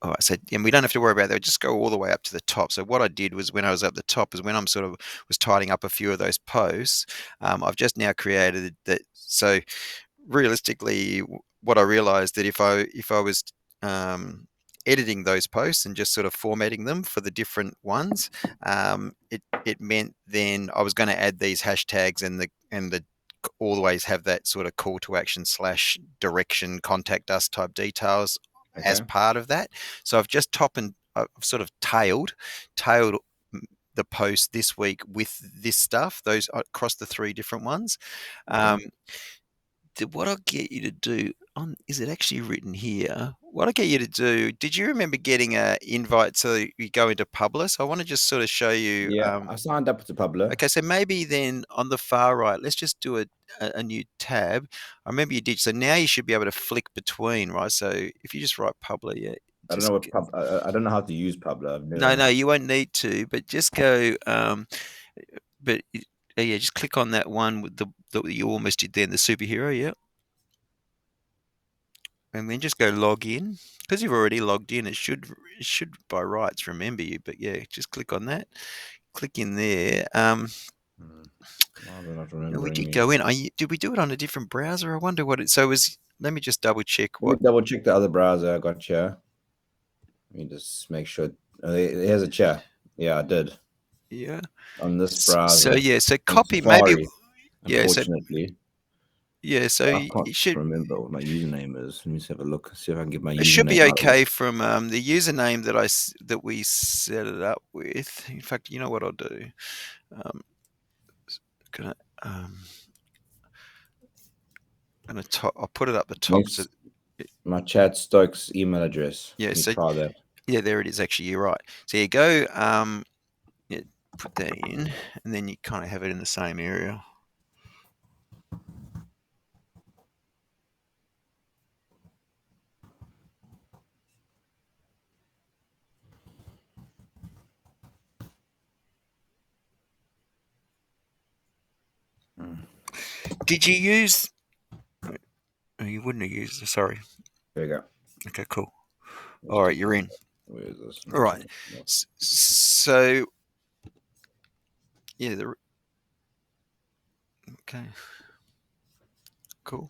All right, so and we don't have to worry about that. Just go all the way up to the top. So what I did was when I was up the top is when I'm sort of was tidying up a few of those posts. I've just now created that. So realistically, what I realized that if I was um, editing those posts and just sort of formatting them for the different ones, it meant then I was going to add these hashtags and the always have that sort of call to action slash direction contact us type details as Okay. part of that. So I've just I've sort of tailed the post this week with this stuff, those across the three different ones. Um, Okay. what I'll get you to do on is it actually written here? What I get you to do? Did you remember getting a invite so you go into Publish? I want to just sort of show you. Yeah, I signed up to Pablo. Okay, so maybe then on the far right, let's just do a new tab. I remember you did. So now you should be able to flick between, right? So if you just write Publish, yeah, I don't know just what I don't know how to use Pablo. I've no, never. no, you won't need to, but just go. But yeah, just click on that one with the that you almost did then, the superhero, yeah, and then just go log in because you've already logged in. It should by rights remember you, but yeah, just click on that. Click in there. Hmm, why they're not No, we remembering did me? go in. Did we do it on a different browser? I wonder what it. So it was. Let me just double check Let me what. double check the other browser I got here. Let me just make sure. Here's a chair. Yeah, I did Yeah. on this So browser yeah. So on copy maybe. Safari. Yeah. So Unfortunately, yeah. So I can't it should. remember what my username is. Let me just have a look. See if I can get my It should username be out of it. okay from the username that we set it up with. In fact, you know what I'll do? Um, gonna I'll put it up the top. So Next, my Chad Stokes email address. yeah. Let me So try that. yeah, there it is. Actually, you're right. So you go. Yeah, put that in, and then you kind of have it in the same area. Hmm, Did you use? Oh, you wouldn't have used. Sorry. There you go. Okay, cool. Let's All right, do you're that. in. Where is this? All right. So yeah, okay, cool.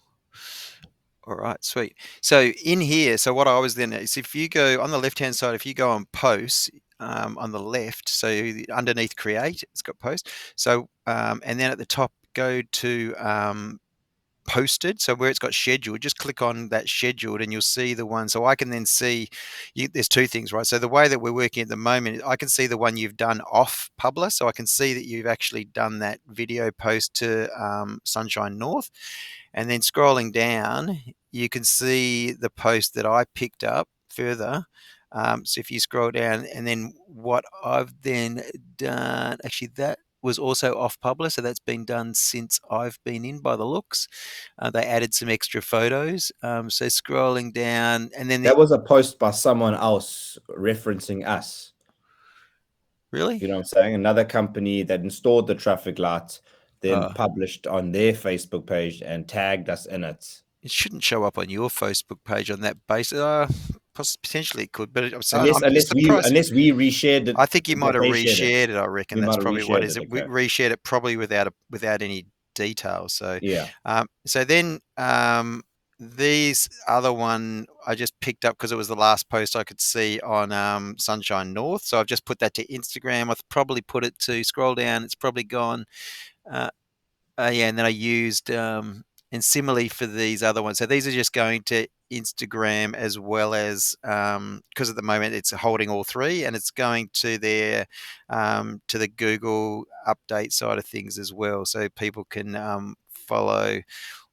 All right, sweet. So in here, so what I was then is if you go on the left hand side, if you go on posts on the left, so underneath create, it's got post. So and then at the top, go to posted. So where it's got scheduled, just click on that scheduled and you'll see the one. So I can then see there's two things, right? So the way that we're working at the moment, I can see the one you've done off Publish. So I can see that you've actually done that video post to Sunshine North. And then scrolling down, you can see the post that I picked up further. So if you scroll down, and then what I've then done, actually, that was also off Publish, so that's been done since I've been in by the looks. They added some extra photos. So scrolling down, and then That was a post by someone else referencing us. really, You know what I'm saying? Another company that installed the traffic lights, then uh, published on their Facebook page and tagged us in it. it shouldn't show up on your Facebook page on that basis. Potentially it could, but Unless I'm surprised. unless we reshared it, I think you might that have they shared it. reshared it. I reckon We that's might have probably what reshared is it. it. We Okay. reshared it probably without any details. So, Yeah. so then these other one I just picked up because it was the last post I could see on Sunshine North. So I've just put that to Instagram. I've probably put it to scroll down. It's probably gone. Uh, yeah, and then I used and similarly for these other ones. So these are just going to Instagram as well as because at the moment it's holding all three, and it's going to their to the Google update side of things as well, so people can follow.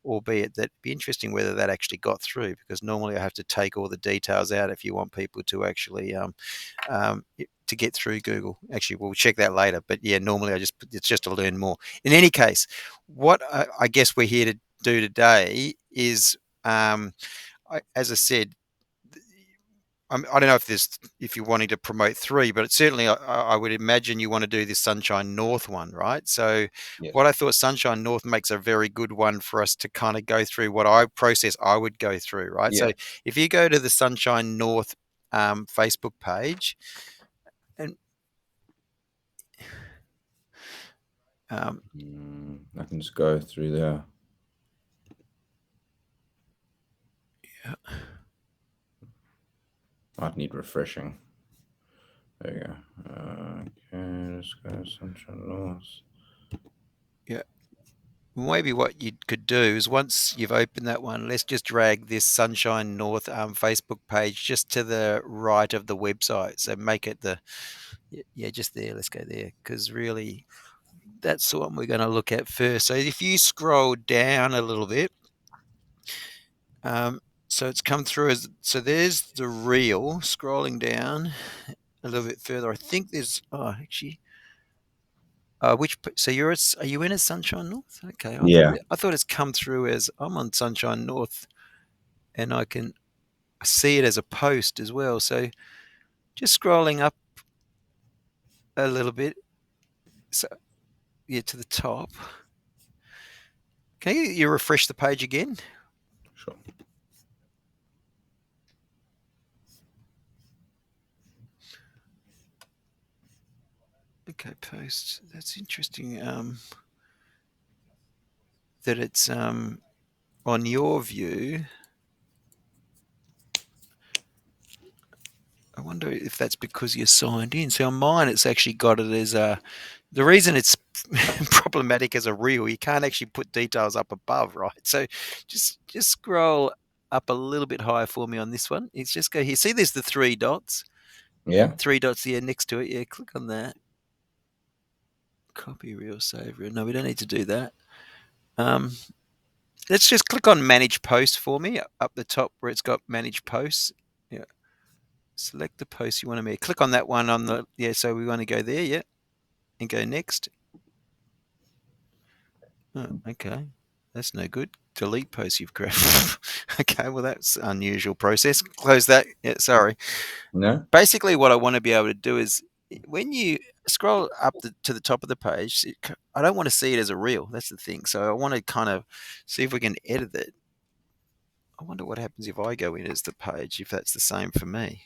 Albeit that'd be interesting whether that actually got through because normally I have to take all the details out if you want people to actually to get through Google. Actually, we'll check that later. But yeah, normally it's just to learn more. In any case, what I guess we're here to do today is, as I said, I don't know if you're wanting to promote three, but certainly I would imagine you want to do this Sunshine North one, right? So Yes. what I thought Sunshine North makes a very good one for us to kind of go through what I would go through, right? Yeah. So if you go to the Sunshine North Facebook page, and um, I can just go through there. yeah, Might need refreshing. There you go. Okay, let's go Sunshine Laws. yeah. Maybe what you could do is once you've opened that one, let's just drag this Sunshine North Facebook page just to the right of the website. So make it yeah, just there. Let's go there because really that's the one we're going to look at first. So if you scroll down a little bit, so it's come through as so there's the reel. Scrolling down a little bit further, I think there's actually. So are you in a Sunshine North? Okay, Yeah, I thought it's come through as I'm on Sunshine North, and I can see it as a post as well. So just scrolling up a little bit, so yeah, to the top. Can you refresh the page again? sure. Okay, post. That's interesting. That it's on your view. I wonder if that's because you're signed in. So on mine, it's actually got it as a. The reason it's problematic as a reel, you can't actually put details up above, right? So just scroll up a little bit higher for me on this one. It's just go here. See, there's the Yeah, three dots here next to it. Yeah, click on that. Copy reel, save reel. No, we don't need to do that. Um, let's just click on manage post for me up the top where it's got manage posts. Yeah, select the post you want to make. Click on that one on the yeah. So we want to go there, yeah, and go next. Oh, okay, that's no good. Delete post you've created. Okay, well that's unusual process. Close that. Yeah, sorry. no. Basically, what I want to be able to do is when you scroll up to the top of the page, I don't want to see it as a reel. That's the thing. So I want to kind of see if we can edit it. I wonder what happens if I go in as the page, if that's the same for me.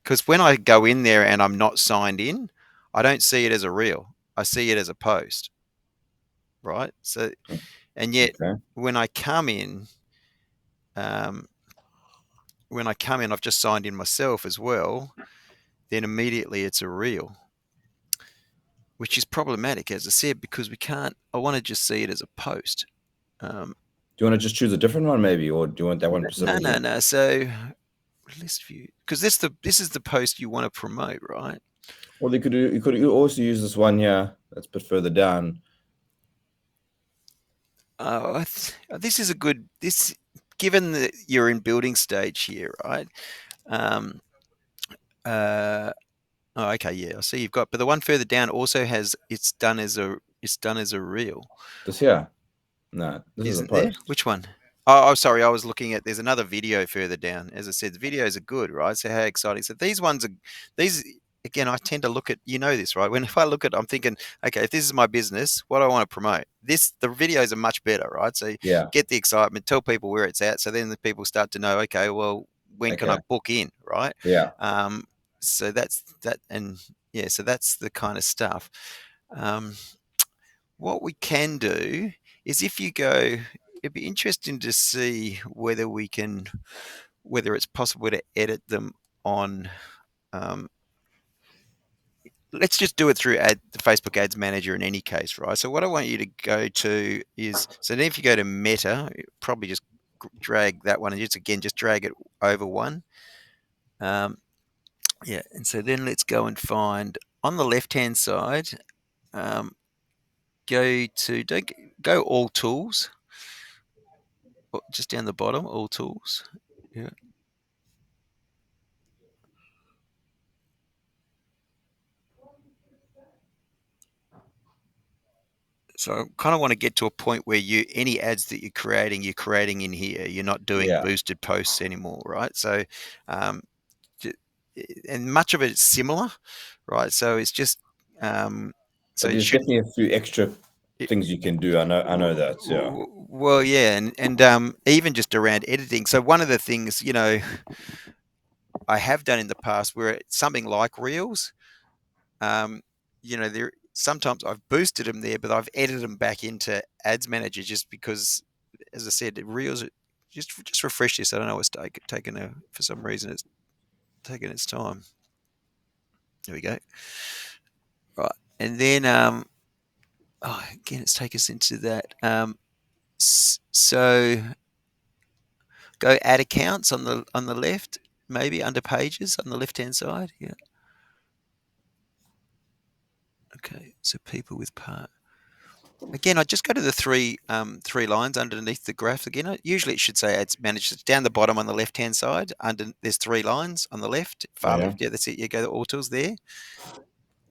Because when I go in there and I'm not signed in, I don't see it as a reel. I see it as a post, right? So, and yet Okay. when I come in, um, I've just signed in myself as well. Then immediately it's a reel, which is problematic, as I said, because we can't. I want to just see it as a post. Um, Do you want to just choose a different one, maybe, or do you want that one no, no, specifically? no. So list view, because this is the post you want to promote, right? Well, you could also use this one here. That's a bit further down. This is a good this. Given that you're in building stage here, right? Um, uh, oh, okay, yeah. I see you've got, but the one further down also has it's done as a reel. This here. No, this is a Isn't there? post. Which one? Oh, sorry. I was looking at. There's another video further down. As I said, the videos are good, right? So how exciting! So these ones are these again. I tend to look at. You know this, right? When if I look at, I'm thinking, okay, if this is my business, what do I want to promote? The videos are much better, right? So Yeah. get the excitement, tell people where it's at, so then the people start to know. Okay, well, when can I Okay. book in, right? Yeah. Um, so that's that, and yeah, so that's the kind of stuff. Um, what we can do is if you go, it'd be interesting to see whether it's possible to edit them on. Um, let's just do it through the Facebook Ads Manager in any case, right? So what I want you to go to is, so then if you go to Meta, probably just drag that one and just drag it over one. Um, yeah, and so then let's go and find on the left hand side. Um, go to don't go all tools just down the bottom, all tools. Yeah. So I kind of want to get to a point where any ads that you're creating in here. You're not doing Yeah. boosted posts anymore, right? So, um, and much of it is similar, right? So it's just, so But it there's should. definitely a few extra It, things you can do. I know that. Yeah. well, yeah, and even just around editing. So one of the things, I have done in the past where it's something like Reels. Um, there sometimes I've boosted them there, but I've edited them back into Ads Manager just because, as I said, Reels just refresh this. I don't know what's taken for some reason it's taken its time. There we go. Right, and then again, it's taken us into that. So go add accounts on the left, maybe under pages on the left hand side. Yeah. Okay. So people with part. Again, I just go to the three lines underneath the graph again. Usually it should say ads managed. It's down the bottom on the left hand side. There's three lines on the left, far Yeah. left. Yeah, that's it. You go to all tools there.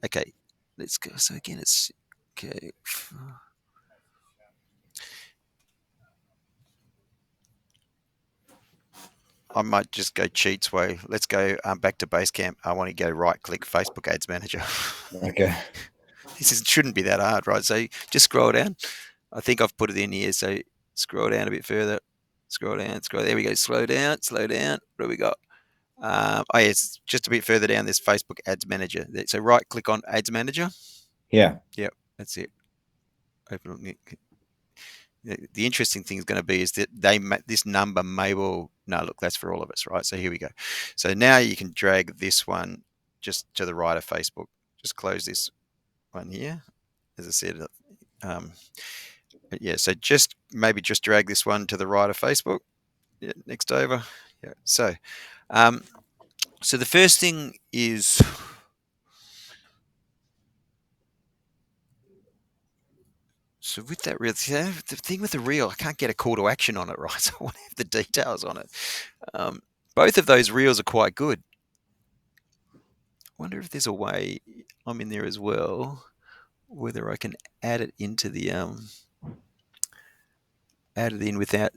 Okay, let's go. So again, it's okay. I might just go cheats way. Let's go back to Basecamp. I want to go right click Facebook Ads Manager. Okay. Shouldn't be that hard, right? So just scroll down. I think I've put it in here. So scroll down a bit further. Scroll down. Scroll. There we go. Slow down. Slow down. What do we got? Oh, yeah, it's just a bit further down. There's Facebook Ads Manager. So right click on Ads Manager. Yeah. Yep, that's it. Open it. The interesting thing is going to be is that this number may well no look that's for all of us, right? So here we go. So now you can drag this one just to the right of Facebook. Just close this one here, as I said. Yeah, so just maybe just drag this one to the right of Facebook. Yeah, next over. Yeah. Um, so the first thing is. So with that reel, the thing with the reel, I can't get a call to action on it, right? So I want to have the details on it. Um, both of those reels are quite good. I wonder if there's a way I'm in there as well, whether I can add it into the add it in without.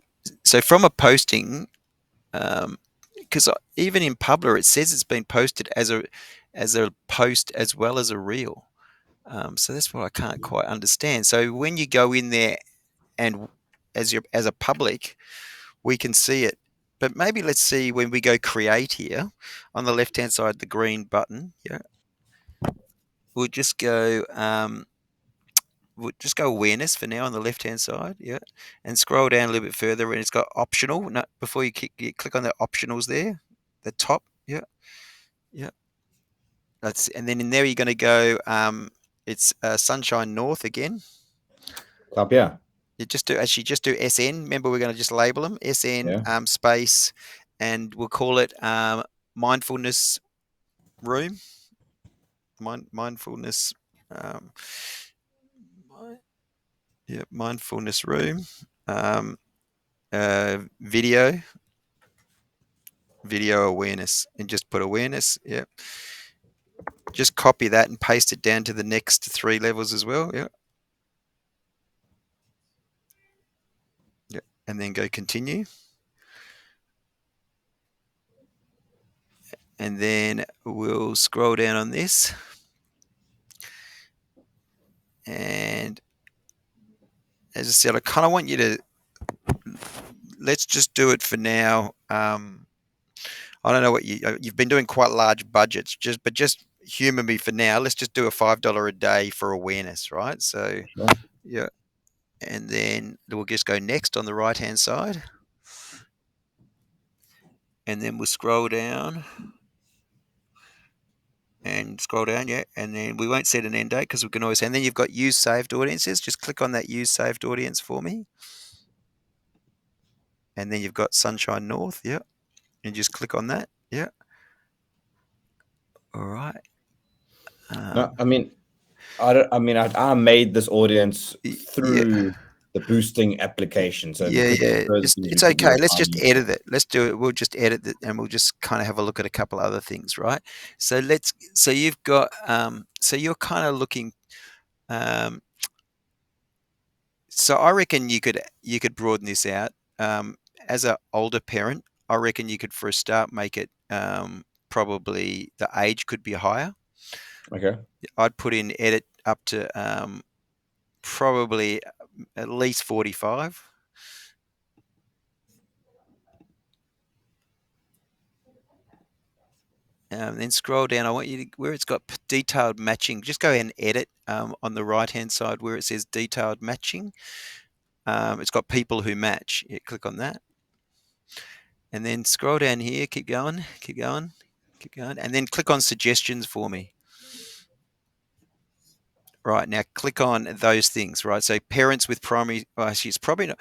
So from a posting, because even in Publer it says it's been posted as a post as well as a reel. So that's what I can't quite understand. So when you go in there and as a public, we can see it. But maybe let's see when we go create here on the left hand side, the green button. Yeah, we'll just go. We'll just go awareness for now on the left hand side. Yeah, and scroll down a little bit further, and it's got optional. No, before you click on the optionals there, the top. Yeah, yeah. And then in there you're going to go. It's Sunshine North again. Top. Yeah. You just do SN. Remember, we're going to just label them SN Yeah. space, and we'll call it mindfulness room. Mindfulness. Um, yeah, mindfulness room. Um, video awareness, and just put awareness. Yeah. Just copy that and paste it down to the next three levels as well. Yeah. Yeah. And then go continue. And then we'll scroll down on this. And as I said, I kind of want you to let's just do it for now. I don't know what you've been doing quite large budgets, just humor me for now. Let's just do a $5 a day for awareness, right? So Sure. yeah, and then we'll just go next on the right hand side, and then we'll scroll down and scroll down, yeah, and then we won't set an end date because we can always. And then you've got use saved audiences. Just click on that use saved audience for me, and then you've got Sunshine North, yeah, and just click on that, yeah. All right. No, Um, I mean, I don't. I mean, I made this audience yeah. through the boosting application, so there Yeah, could be yeah. further Just things we it's could do okay. with Let's our just user. edit it. Let's do it. We'll just edit it, and we'll just kind of have a look at a couple other things, right? So let's. So you've got. So you're kind of looking. Um, so I reckon you could broaden this out. As an older parent, I reckon you could for a start make it. Probably the age could be higher. Okay. I'd put in edit up to probably at least 45. Then scroll down. I want you to where it's got detailed matching. Just go ahead and edit on the right hand side where it says detailed matching. It's got people who match. Yeah, click on that, and then scroll down here. Keep going. Keep going. Keep going, and then click on suggestions for me. Right now, click on those things. Right, so parents with primary. Well, actually, it's probably not.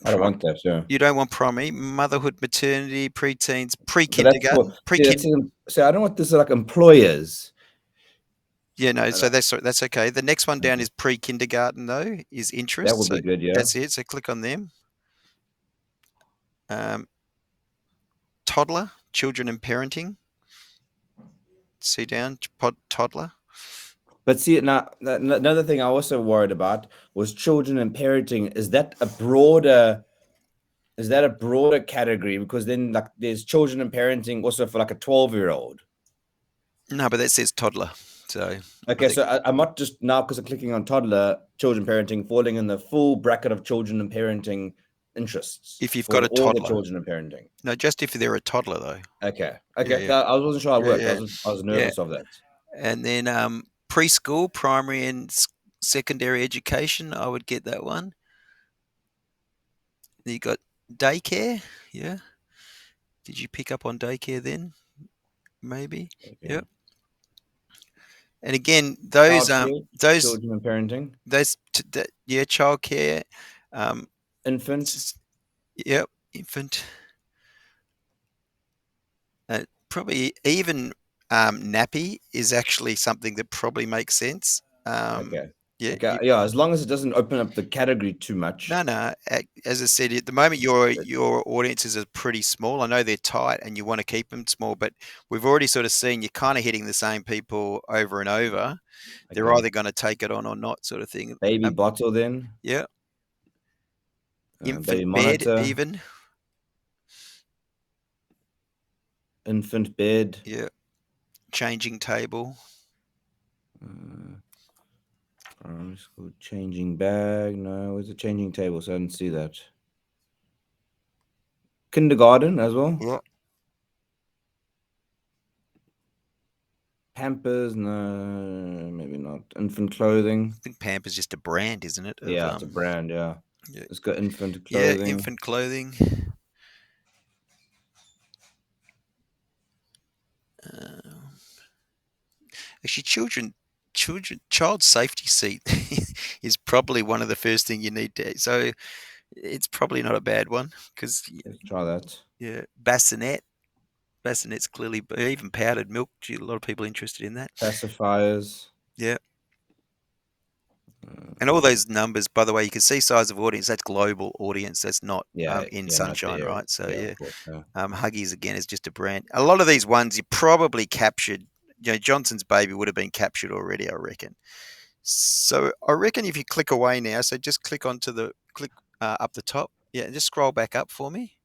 I don't want that. Yeah. You don't want primary, motherhood, maternity, preteens, But that's for pre-kindergarten, see, pre-kin. I don't want this like employers. Yeah, no, I so don't- that's okay. The next one down Okay. is pre-kindergarten though, is That interest. would So be good. Yeah. that's it. So click on them. Um, toddler, children and parenting. See down, toddler. But see, now another thing I also worried about was children and parenting. Is that a broader category? Because then like there's children and parenting also for like a 12-year-old. No, but that says toddler. So I Okay, think so I'm not just now because I'm clicking on toddler, children parenting, falling in the full bracket of children and parenting interests if you've got for a all the toddler. children and parenting. No, just if they're a toddler though. Okay, Yeah, okay. yeah, I wasn't sure how it yeah, worked. yeah, I was yeah. nervous of that. And then preschool, primary, and secondary education. I would get that one. You got daycare. Yeah. Did you pick up on daycare then? Maybe. Okay. Yep. And again, those Childcare, those children and parenting, yeah, childcare. Um, infant. yep, infant. Probably even nappy is actually something that probably makes sense. Okay. Yeah, Okay. Yeah. As long as it doesn't open up the category too no, much. no. As I said, at the moment your audiences are pretty small. I know they're tight, and you want to keep them small, but we've already sort of seen you're kind of hitting the same people over and over. They're Okay. either going to take it on or not, sort of thing. Baby bottle then. Yeah, Baby infant bed, monitor, even. infant bed. Yeah, changing table. Uh, Primary school changing bag. No, it's a changing table, so I didn't see that. Kindergarten as well. Yeah, Pampers, no, maybe not. Infant clothing. I think Pampers just a brand, isn't it? Of Yeah, it's a brand. Yeah, yeah, it's got infant yeah, clothing. infant clothing. Uh, Actually, child safety seat is probably one of the first thing you need to. So it's probably not a bad one because Let's try that. yeah, bassinet's clearly even powdered milk. Gee, a lot of people interested in that. Pacifiers. Yeah, and all Uh, those numbers, by the way, you can see size of audience. That's global audience. That's not yeah, in yeah, not Sunshine, there. right? So Yeah, yeah, of course. Yeah. Huggies again is just a brand. A lot of these ones you probably captured. You know, Johnson's Baby would have been captured already, I reckon. So I reckon if you click away now, so just click onto the click up the top, yeah, and just scroll back up for me.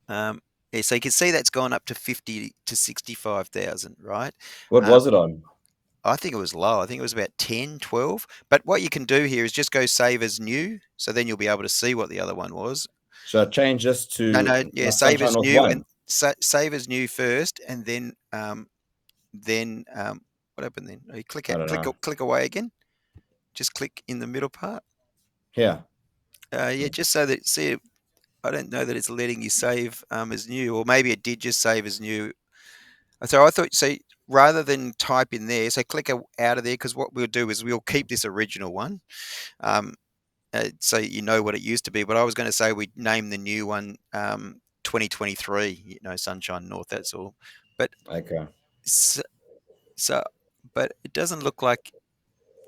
Yeah, so you can see that's gone up to 50 to 65,000, right? What Um, was it on? I think it was low. I think it was about 10, 12. But what you can do here is just go save as new. So then you'll be able to see what the other one was. Should I change this No, to no, yeah, like save Sunshine as North new and One? save as new first, and then what happened then? Oh, you I don't know. click away again. Just click in the middle part. Here. Yeah, just so that see, I don't know that it's letting you save as new, or maybe it did just save as new. So I thought, so rather than type in there, so click out of there because what we'll do is we'll keep this original one, um, so you know what it used to be. But I was going to say we name the new one 2023, Sunshine North. That's all. But Okay. so, so but it doesn't look like.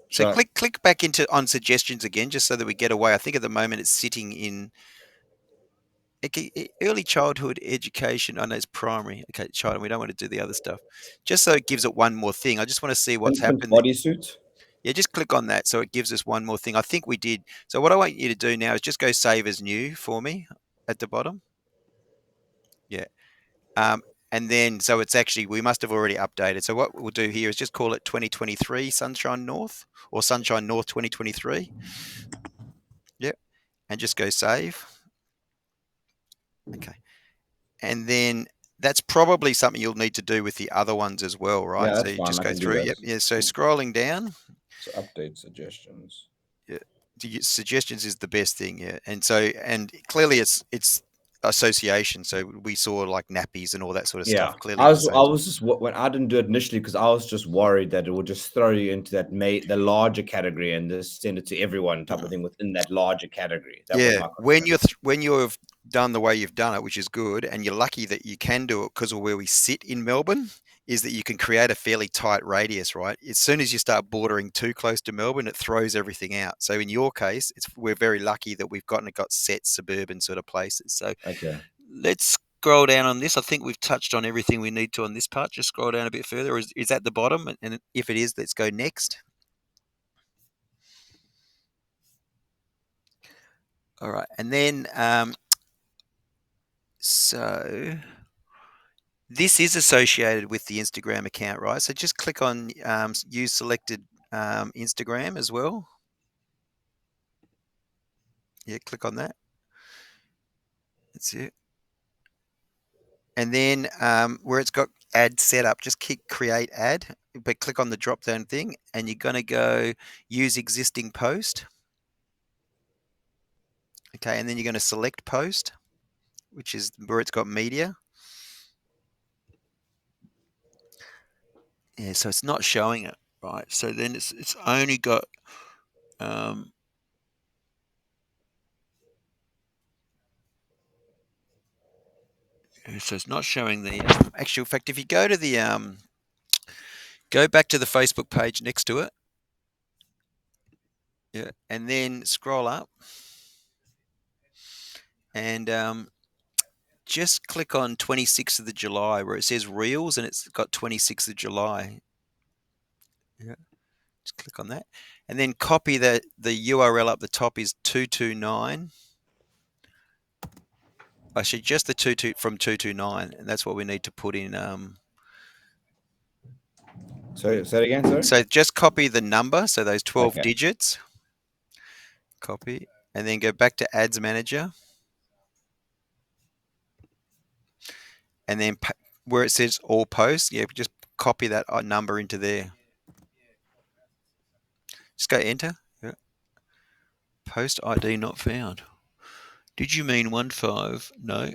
So Should I, click back into on suggestions again, just so that we get away. I think at the moment it's sitting in early childhood education. I know it's primary. Okay, child. We don't want to do the other stuff. Just so it gives it one more thing. I just want to see what's infant happened there. bodysuit? Yeah, just click on that so it gives us one more thing. I think we did. So what I want you to do now is just go save as new for me at the bottom. Yeah. Um, and then so it's actually we must have already updated. So what we'll do here is just call it 2023 Sunshine North or Sunshine North 2023. Yep. And just go save. Okay. And then that's probably something you'll need to do with the other ones as well, Yeah, right? So that's you fine. just I go can do through. that. Yep. Yeah. So Cool. scrolling down, So update suggestions. yeah, suggestions is the best thing. Yeah. And clearly it's association. So we saw like nappies and all that sort of Yeah, stuff. Clearly I it's was I associated. was just when I didn't do it initially because I was just worried that it would just throw you into the larger category and just send it to everyone type of thing within that larger category. That was Yeah, my when concern. when you've done the way you've done it, which is good, and you're lucky that you can do it because of where we sit in Melbourne, is that you can create a fairly tight radius, right? As soon as you start bordering too close to Melbourne, it throws everything out. So in your case, we're very lucky that we've got set suburban sort of places. So Okay. let's scroll down on this. I think we've touched on everything we need to on this part. Just scroll down a bit further. Is that the bottom? And if it is, let's go next. All right, and then so this is associated with the Instagram account, right? So just click on use selected Instagram as well. Yeah, click on that. That's it. And then where it's got ad setup, just click create ad, but click on the drop down thing and you're going to go use existing post. Okay. And then you're going to select post, which is where it's got media. Yeah. So it's not showing it, right? So then it's only got, um, so it's not showing the actual fact. If you go to the, go back to the Facebook page next to it. Yeah. And then scroll up and just click on 26th of the July where it says Reels and it's got 26th of July. Yeah. Just click on that. And then copy the URL up the top is 229. Actually, just the 22 from 229. And that's what we need to put in. So say it again, sorry. So just copy the number. So those 12 Okay. digits, copy, and then go back to Ads Manager. And then where it says all posts, yeah, just copy that number into there. Just go enter. Yeah. Post ID not found. Did you mean 15? No.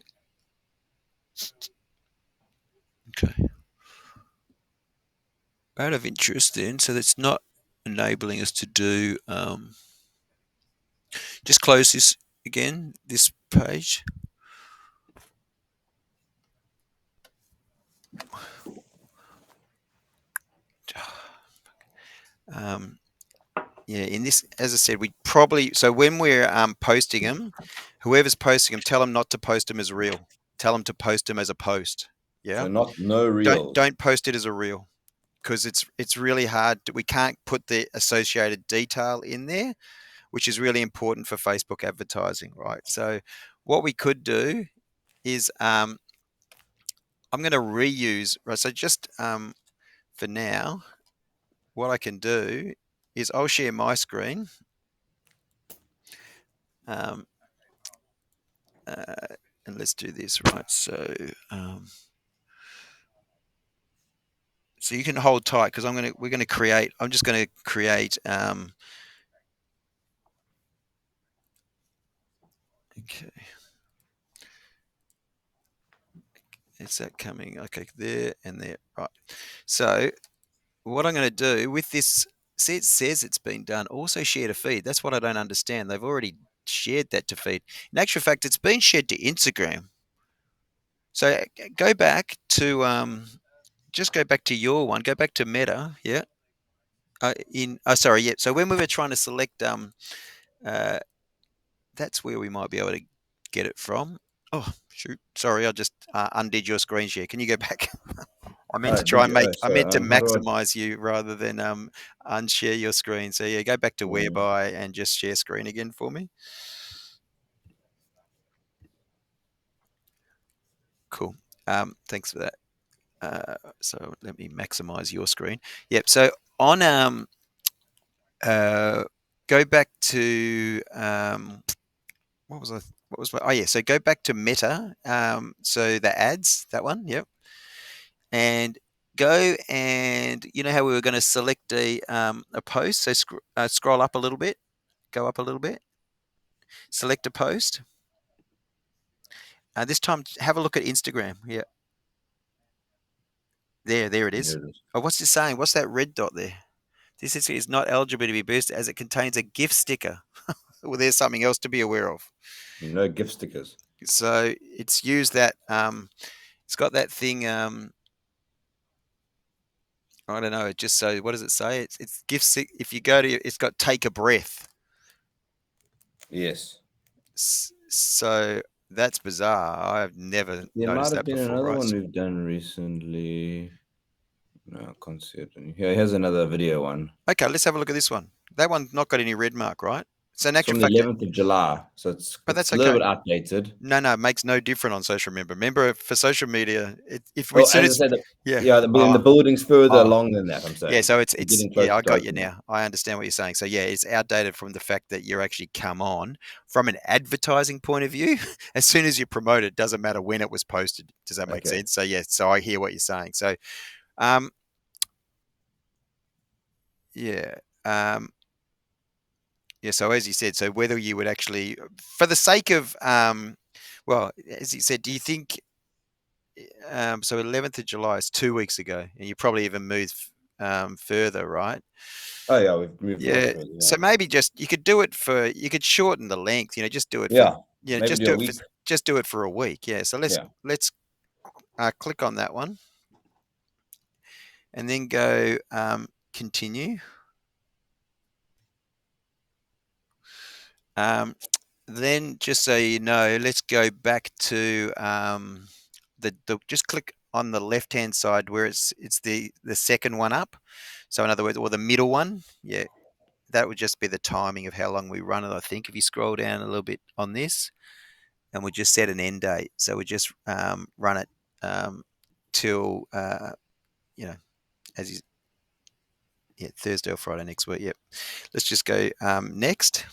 Okay. Out of interest then, so that's not enabling us to do, just close this again, this page. Um, yeah, in this, as I said, we probably, so when we're posting them, whoever's posting them, tell them not to post them as real. Tell them to post them as a post. Yeah. So not no Don't reels. don't post it as a reel because it's really hard. We can't put the associated detail in there, which is really important for Facebook advertising, right? So what we could do is I'm going to reuse, right? So just for now, what I can do is I'll share my screen. Um, uh, and let's do this, right? So you can hold tight because we're going to create, I'm just going to create, okay, is that coming? Okay, there and there, right. So what I'm going to do with this, see, it says it's been done. Also share to feed. That's what I don't understand. They've already shared that to feed. In actual fact, it's been shared to Instagram. So go back to just go back to your one. Go back to Meta. Yeah. Sorry. Yeah. So when we were trying to select uh, that's where we might be able to get it from. Oh shoot! Sorry, I just undid your screen share. Can you go back? I meant to try Did and you? make. I So meant to how do I? maximize you rather than unshare your screen. So yeah, go back to Mm, whereby and just share screen again for me. Cool. Thanks for that. So let me maximize your screen. Yep. So on uh, go back to what was I? what was my, oh yeah, so go back to Meta. So the ads, that one, yep. And go and you know how we were going to select a post. So scroll up a little bit, go up a little bit, select a post. This time, have a look at Instagram. Yeah, there it is. Here it is. Oh, what's it saying? What's that red dot there? This is not eligible to be boosted as it contains a gift sticker. Well, there's something else to be aware of. No gift stickers. So it's used that. It's got that thing. I don't know. It just so what does it say? It's gift. If you go to, it's got take a breath. Yes. So that's bizarre. I've never There might noticed have that been before, another right? one we've done recently. No, I can't see it. Here, here's another video one. Okay, let's have a look at this one. That one's not got any red mark, right? So in It's actual from the fact, 11th of July, so but it's that's a little bit okay. outdated. No, it makes no difference on social media. Remember, for social media, if we Oh, soon as I as said, yeah, yeah, the building's further oh, along than that. I'm yeah. saying So we're it's getting yeah, closer I to got you open now. now. I understand what you're saying. So yeah, it's outdated from the fact that you're actually come on from an advertising point of view. As soon as you promote it, doesn't matter when it was posted. Does that make Okay. sense? So yeah, so I hear what you're saying. So um, yeah. Um, Yeah, so as you said, so whether you would actually, for the sake of, well, as you said, do you think, so 11th of July is 2 weeks ago, and you probably even moved further, right? Oh yeah, we've moved a lot Yeah, further. Yeah. so maybe just you could do it for, you could shorten the length, just do it for, Yeah. Maybe do a week. just do it for a week. Yeah, so Yeah. let's click on that one, and then go continue. Um, then just so you know, let's go back to the just click on the left hand side where it's the second one up. So in other words, or the middle one, yeah, that would just be the timing of how long we run it. I think if you scroll down a little bit on this, and we just set an end date, so we just run it till you know as you yeah Thursday or Friday next week. Yep. Let's just go next.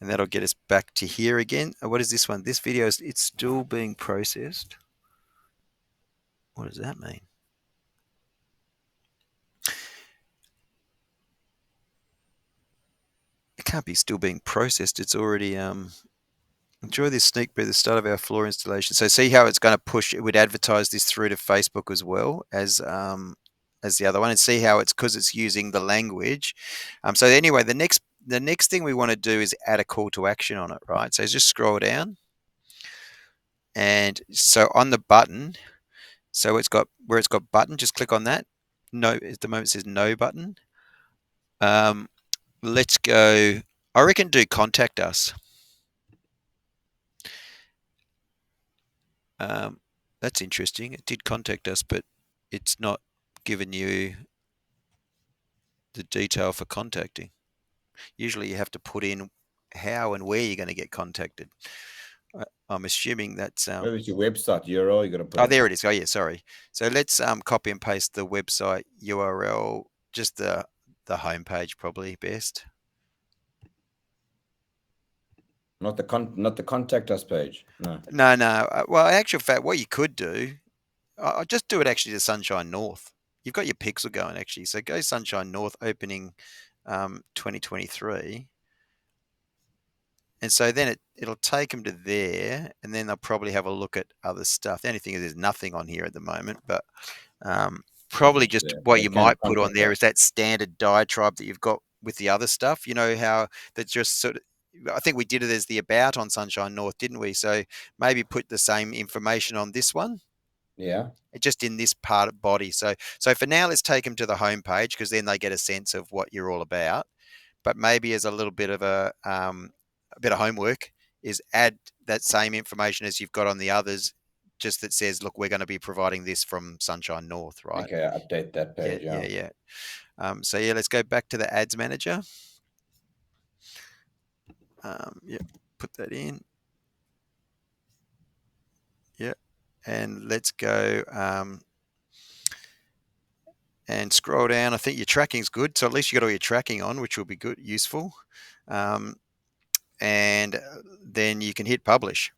And that'll get us back to here again. What is this one? This video is it's still being processed. What does that mean? It can't be still being processed. It's already enjoy this sneak peek at the start of our floor installation. So see how it's going to push. It would advertise this through to Facebook as well as the other one, and see how it's because it's using the language. So anyway, the next thing we want to do is add a call to action on it, right? So just scroll down, and so on the button, so it's got where it's got button. Just click on that. No, at the moment it says no button. Um, let's go. I reckon do contact us. Um, that's interesting. It did contact us, but it's not given you the detail for contacting. Usually you have to put in how and where you're going to get contacted. I'm assuming that's Maybe it's your website URL you got to put oh, in. there it is. Oh yeah, sorry. So let's copy and paste the website URL, just the homepage probably best. Not the contact us page. No. No. Well, in actual fact, what you could do, I just do it actually to Sunshine North. You've got your pixel going actually, so go Sunshine North opening 2023, and so then it'll take them to there, and then they'll probably have a look at other stuff. The only thing is there's nothing on here at the moment, but probably Nothing just there. what They you can might put on contact there us. is that standard diatribe that you've got with the other stuff. You know how that just sort of. I think we did it as the about on Sunshine North, didn't we? So maybe put the same information on this one Yeah. just in this part of body. So for now, let's take them to the homepage because then they get a sense of what you're all about. But maybe as a little bit of a bit of homework is add that same information as you've got on the others, just that says, look, we're going to be providing this from Sunshine North, right? Okay, update that Yeah, page. yeah, Yeah. yeah. So yeah, let's go back to the ads manager. Yeah, put that in. Yeah, and let's go. And scroll down. I think your tracking's good, so at least you got all your tracking on, which will be good, useful. Um, and then you can hit publish,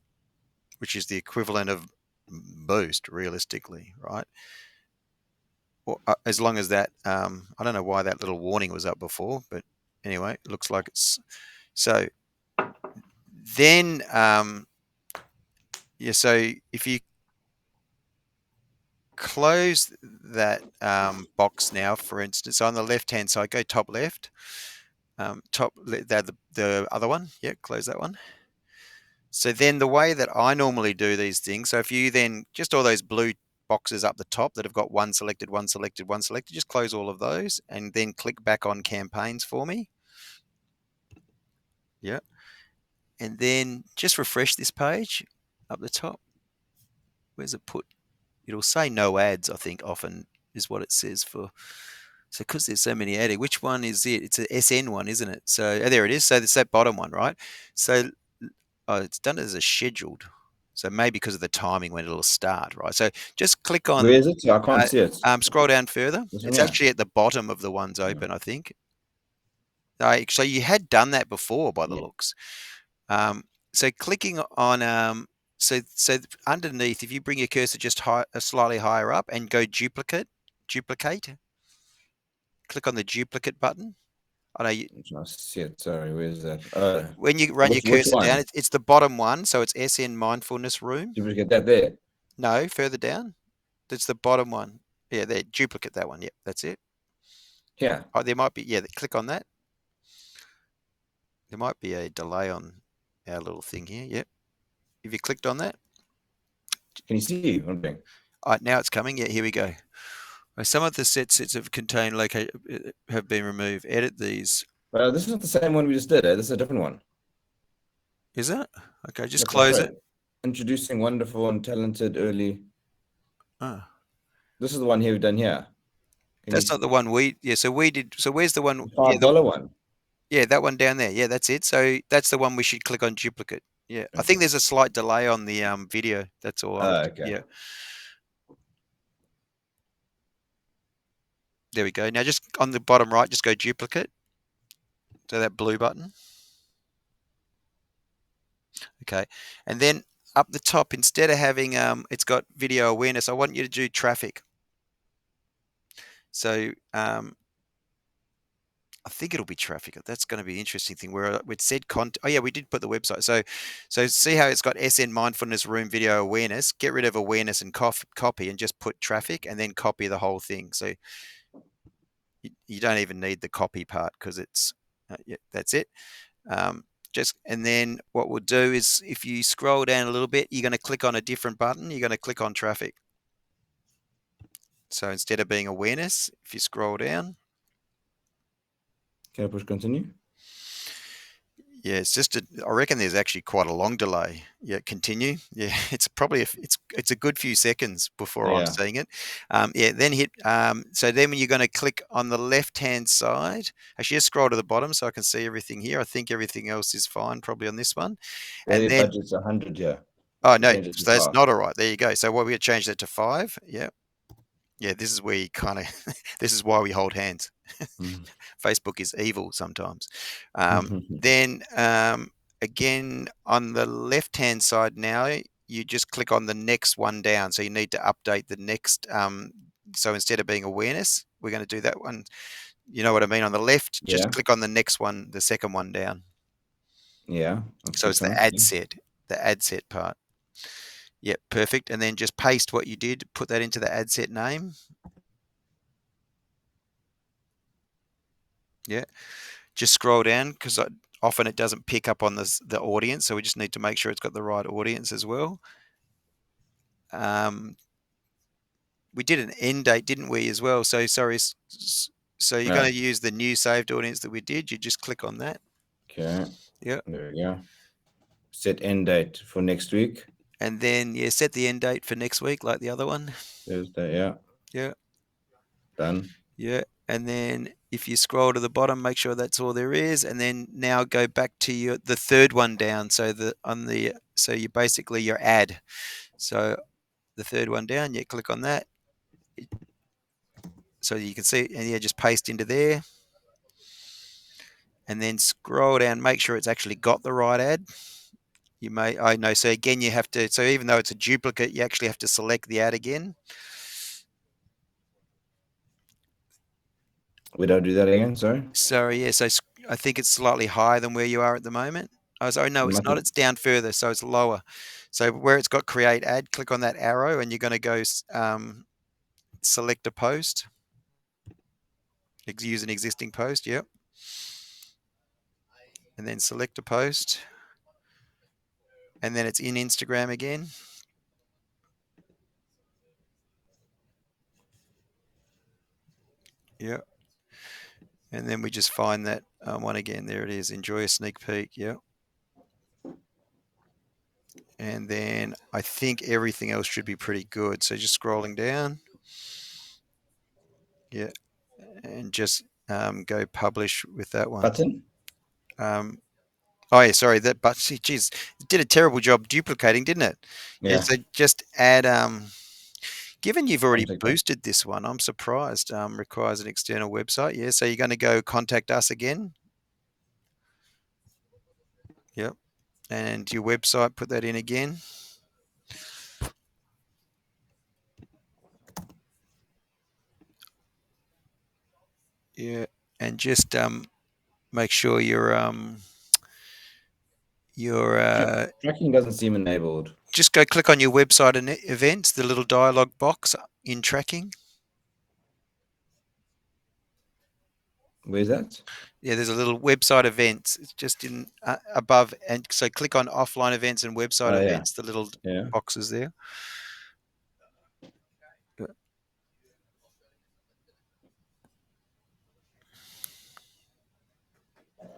which is the equivalent of boost, realistically, right? Well, as long as that, I don't know why that little warning was up before, but anyway, it looks like it's so. Then, yeah, so if you close that box now, for instance, on the left-hand side, go top left, the other one, yeah, close that one. So then the way that I normally do these things, so if you then just all those blue boxes up the top that have got one selected, one selected, one selected, just close all of those and then click back on campaigns for me. Yeah. And then just refresh this page up the top. Where's it put? It'll say no ads, I think often is what it says for. So because there's so many added, which one is it? It's a SN one, isn't it? So there it is. So it's that bottom one, right? So it's done as a scheduled. So maybe because of the timing when it'll start, right? So just click Where on, is it? I can't see it. scroll down further. This one It's here. actually at the bottom of the ones Yeah. open, I think. So you had done that before by the Yeah. looks. So clicking on, so underneath, if you bring your cursor just slightly higher up and go duplicate, click on the duplicate button. I know I'm trying to see it. Sorry, where's that? when you run your Which cursor down, one? it's the bottom one. So it's SN Mindfulness Room. Did we get that there? No, further down. That's the bottom one. Yeah, there, duplicate that one. Yep, that's it. Yeah. Oh, there might be, yeah, click on that. There might be a delay on our little thing here. Yep. If you clicked on that, Can you see one thing? now it's coming. Yeah, here we go. Some of the sets of contained locate have been removed. Edit these. This is not the same one we just did. This is a different one. Is it? Okay, just Look, I'll close show it. it. Introducing wonderful and talented early. Oh, This is the one here we've done here. Can you that's not the one we. Yeah, so we did. So where's the one? the Yeah, $5 one? yeah, that one down there. Yeah, that's it. So that's the one we should click on duplicate. Yeah, I think Okay. there's a slight delay on the video. That's all. Okay. Yeah, there we go. Now just on the bottom right, just go duplicate. So that blue button. Okay, and then up the top, instead of having it's got video awareness, I want you to do traffic. So I think it'll be traffic. That's going to be an interesting thing. Where we said content. Oh yeah, we did put the website. So see how it's got SN Mindfulness Room Video Awareness. Get rid of awareness and copy, and just put traffic, and then copy the whole thing. So you don't even need the copy part because it's yeah, that's it. Just and then what we'll do is if you scroll down a little bit, you're going to click on a different button. You're going to click on traffic. So instead of being awareness, if you scroll down, Can I push continue? yeah, it's just I reckon there's actually quite a long delay. Yeah, continue. Yeah, it's probably it's a good few seconds before I'm Yeah. seeing it. Yeah, then hit. So then when you're going to click on the left hand side, actually just scroll to the bottom so I can see everything here. I think everything else is fine probably on this one, and Daily then budget's 100 here. oh We no, change it to so that's 5. not all right. There you go. So what we change that to 5. Yeah, yeah. This is where you kind of this is why we hold hands. Mhm. Facebook is evil sometimes. Then again on the left hand side now, you just click on the next one down. So you need to update the next. So instead of being awareness, we're going to do that one. You know what I mean? On the left, just Yeah. click on the next one, the second one down. Yeah. I've So it's clicked on it. the ad set part. Yep, perfect. And then just paste what you did, put that into the ad set name. Yeah. Just scroll down because often it doesn't pick up on the audience, so we just need to make sure it's got the right audience as well. We did an end date, didn't we, as well? So sorry. So you're going Yeah. to use the new saved audience that we did. You just click on that. Okay. Yeah. There we go. Set end date for next week. And then yeah, set the end date for next week, like the other one. Thursday. Yeah. Yeah. Done. Yeah. And then if you scroll to the bottom, make sure that's all there is. And then now go back to the third one down. So so you basically your ad. So the third one down, you click on that. So you can see, and yeah, just paste into there. and then scroll down, make sure it's actually got the right ad. I know. So again, you have to. So even though it's a duplicate, you actually have to select the ad again. We don't do that again. Sorry. Sorry, yeah. So I think it's slightly higher than where you are at the moment. Oh, sorry, no, it's not. It's down further, so it's lower. So where it's got create ad, click on that arrow, and you're going to go select a post. Use an existing post. Yep. And then select a post, and then it's in Instagram again. Yep. And then we just find that one again. There it is. Enjoy a sneak peek. Yep. And then I think everything else should be pretty good. So just scrolling down. Yeah. And just go publish with that one. Button. Um, oh, yeah, sorry. But geez, it did a terrible job duplicating, didn't it? Yeah. Yeah. So just add, given you've already Contact us. boosted this one, I'm surprised. Requires an external website. Yeah. So you're going to go contact us again. Yep. And your website, put that in again. Yeah. And just make sure your Tracking doesn't seem enabled. just go click on your website and events, the little dialog box in tracking. Where's that? Yeah, there's a little website events. It's just in above, and so click on offline events and website Oh yeah. events. The little Yeah. boxes there.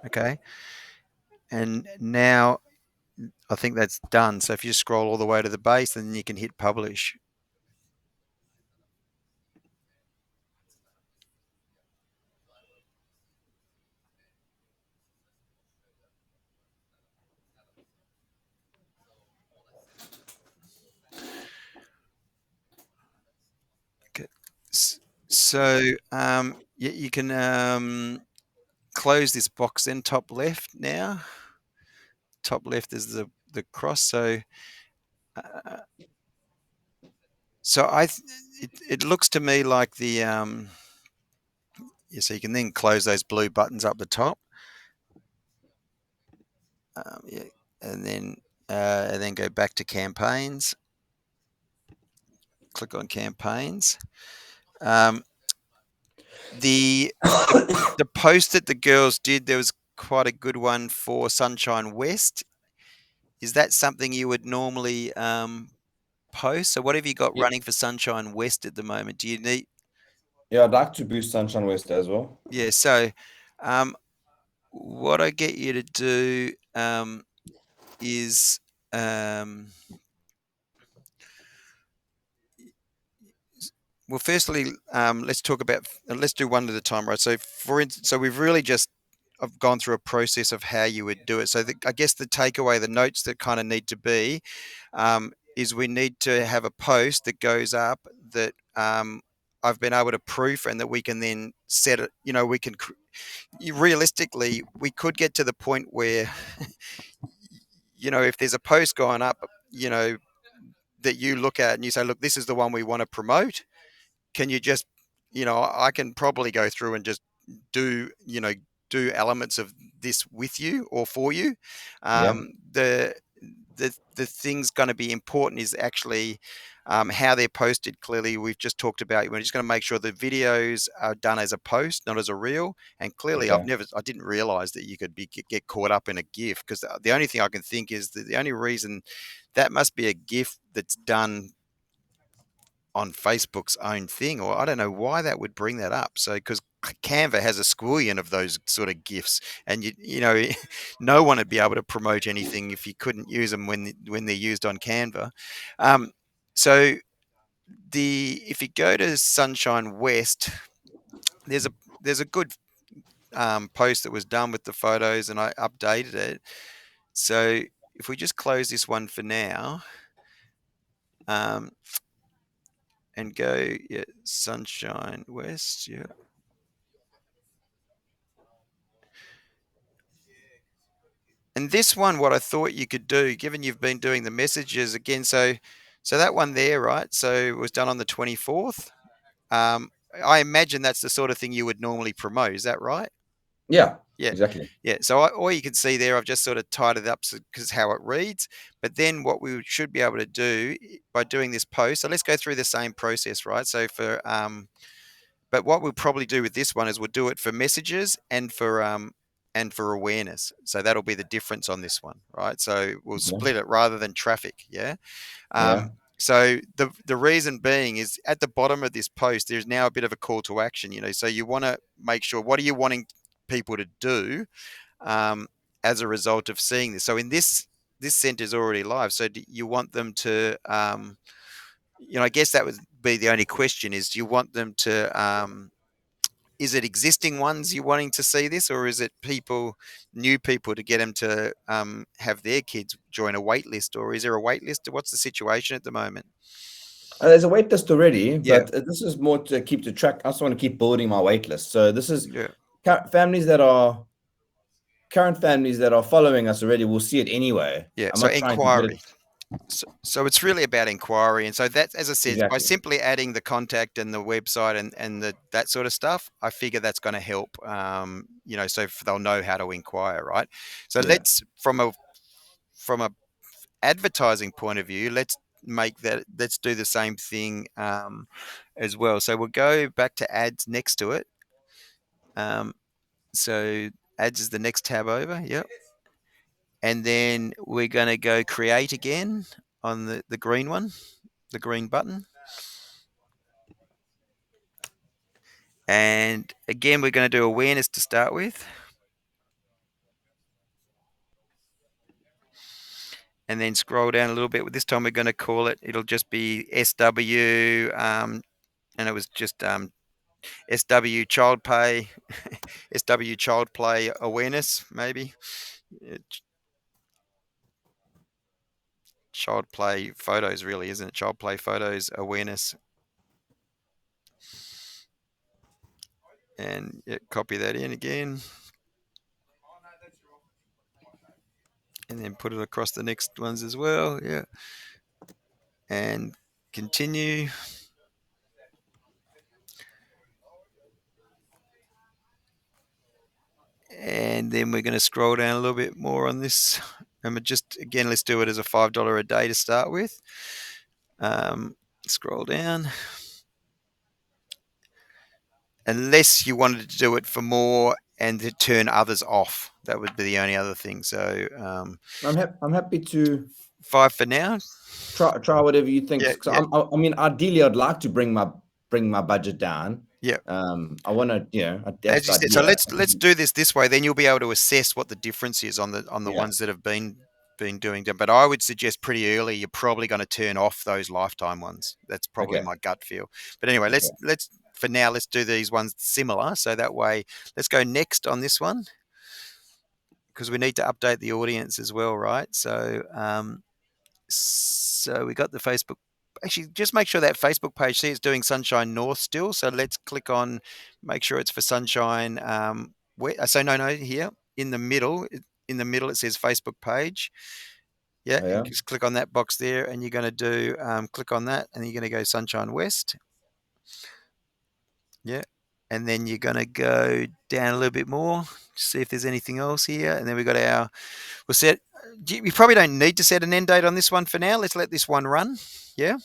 Okay, and now I think that's done. So if you scroll all the way to the base, then you can hit publish. Okay. So you can close this box then top left now. Top left is the cross. Uh, it looks to me like the yeah, so you can then close those blue buttons up the top. Yeah, and then go back to campaigns. Click on campaigns. Um, the, the the post that the girls did, there was quite a good one for Sunshine West. Is that something you would normally post? So what have you got Yeah. running for Sunshine West at the moment? Do you need? Yeah, I'd like to boost Sunshine West as well. Yeah. So um, what I get you to do is um, well, firstly, let's talk about. Let's do one at a time, right? So, for instance, so we've really just I've gone through a process of how you would do it. So, I guess the takeaway, the notes that kind of need to be, is we need to have a post that goes up that I've been able to proof, and that we can then set it. You know, we can realistically we could get to the point where if there's a post going up, that you look at and you say, look, this is the one we want to promote. Can you just, I can probably go through and just do, do elements of this with you or for you. Yeah. The thing's going to be important is actually how they're posted. Clearly, we've just talked about. We're just going to make sure the videos are done as a post, not as a reel. And clearly, Okay. I didn't realize that you could get caught up in a GIF, because the only thing I can think is that the only reason that must be a GIF that's done on Facebook's own thing, or I don't know why that would bring that up. So, because Canva has a squillion of those sort of gifs, and no one would be able to promote anything if you couldn't use them when they're used on Canva. Um, so, if you go to Sunshine West, there's a good post that was done with the photos, and I updated it. So, if we just close this one for now, um, and go, yeah, Sunshine West, yeah. And this one, what I thought you could do, given you've been doing the messages again, so that one there, right? So it was done on the 24th. Um, I imagine that's the sort of thing you would normally promote. Is that right? Yeah, Yeah, exactly. yeah. So all you can see there, I've just sort of tied it up because how it reads. But then what we should be able to do by doing this post. So let's go through the same process, right? So but what we'll probably do with this one is we'll do it for messages and for awareness. So that'll be the difference on this one, right? So we'll Okay. split it rather than traffic. Yeah. Yeah. So the reason being is at the bottom of this post, there's now a bit of a call to action. So you want to make sure what are you wanting people to do um, as a result of seeing this. So in this center is already live. So do you want them to I guess that would be the only question is do you want them to is it existing ones you're wanting to see this, or is it new people to get them to have their kids join a wait list, or is there a wait list? What's the situation at the moment? There's a wait list already, Yeah, but this is more to keep the track. I also want to keep building my wait list. So this is yeah, families that are current families that are following us already will see it anyway. yeah. I'm So not trying to get it inquiry. So it's really about inquiry, and so that, as I said, by exactly. simply adding the contact and the website and that sort of stuff, I figure that's going to help. So they'll know how to inquire, right? So Yeah. let's from a advertising point of view, let's do the same thing as well. So we'll go back to ads next to it. Um, so ads is the next tab over. Yep. And then we're going to go create again on the green one, the green button. And again, we're going to do awareness to start with. And then scroll down a little bit. This time we're going to call it'll just be SW, and it was just SW child pay, SW child play awareness, maybe. Child play photos, really, isn't it? Child play photos awareness. And yeah, copy that in again. And then put it across the next ones as well. Yeah. And continue. And then we're going to scroll down a little bit more on this. And just again, let's do it as a $5 a day to start with. Um, Scroll down. Unless you wanted to do it for more and to turn others off, that would be the only other thing. So I'm happy to five for now. try whatever you think. Yeah, So yeah, I mean, ideally, I'd like to bring my budget down. yeah. I want to, that's As the you said, so idea. let's do this way. Then you'll be able to assess what the difference is on the Yeah. ones that have been doing them. But I would suggest pretty early you're probably going to turn off those lifetime ones. That's probably Okay. my gut feel. But anyway, Okay. let's for now let's do these ones similar. So that way, let's go next on this one because we need to update the audience as well, right? So we got the Facebook. Actually, just make sure that Facebook page. See, it's doing Sunshine North still. So let's click on, make sure it's for Sunshine. So no, here in the middle, it says Facebook page. Yeah, Oh, and yeah. just click on that box there, and you're going to do click on that, and you're going to go Sunshine West. Yeah, and then you're going to go down a little bit more, see if there's anything else here, and then we've got our. We'll set. You probably don't need to set an end date on this one for now. Let's let this one run. Yeah.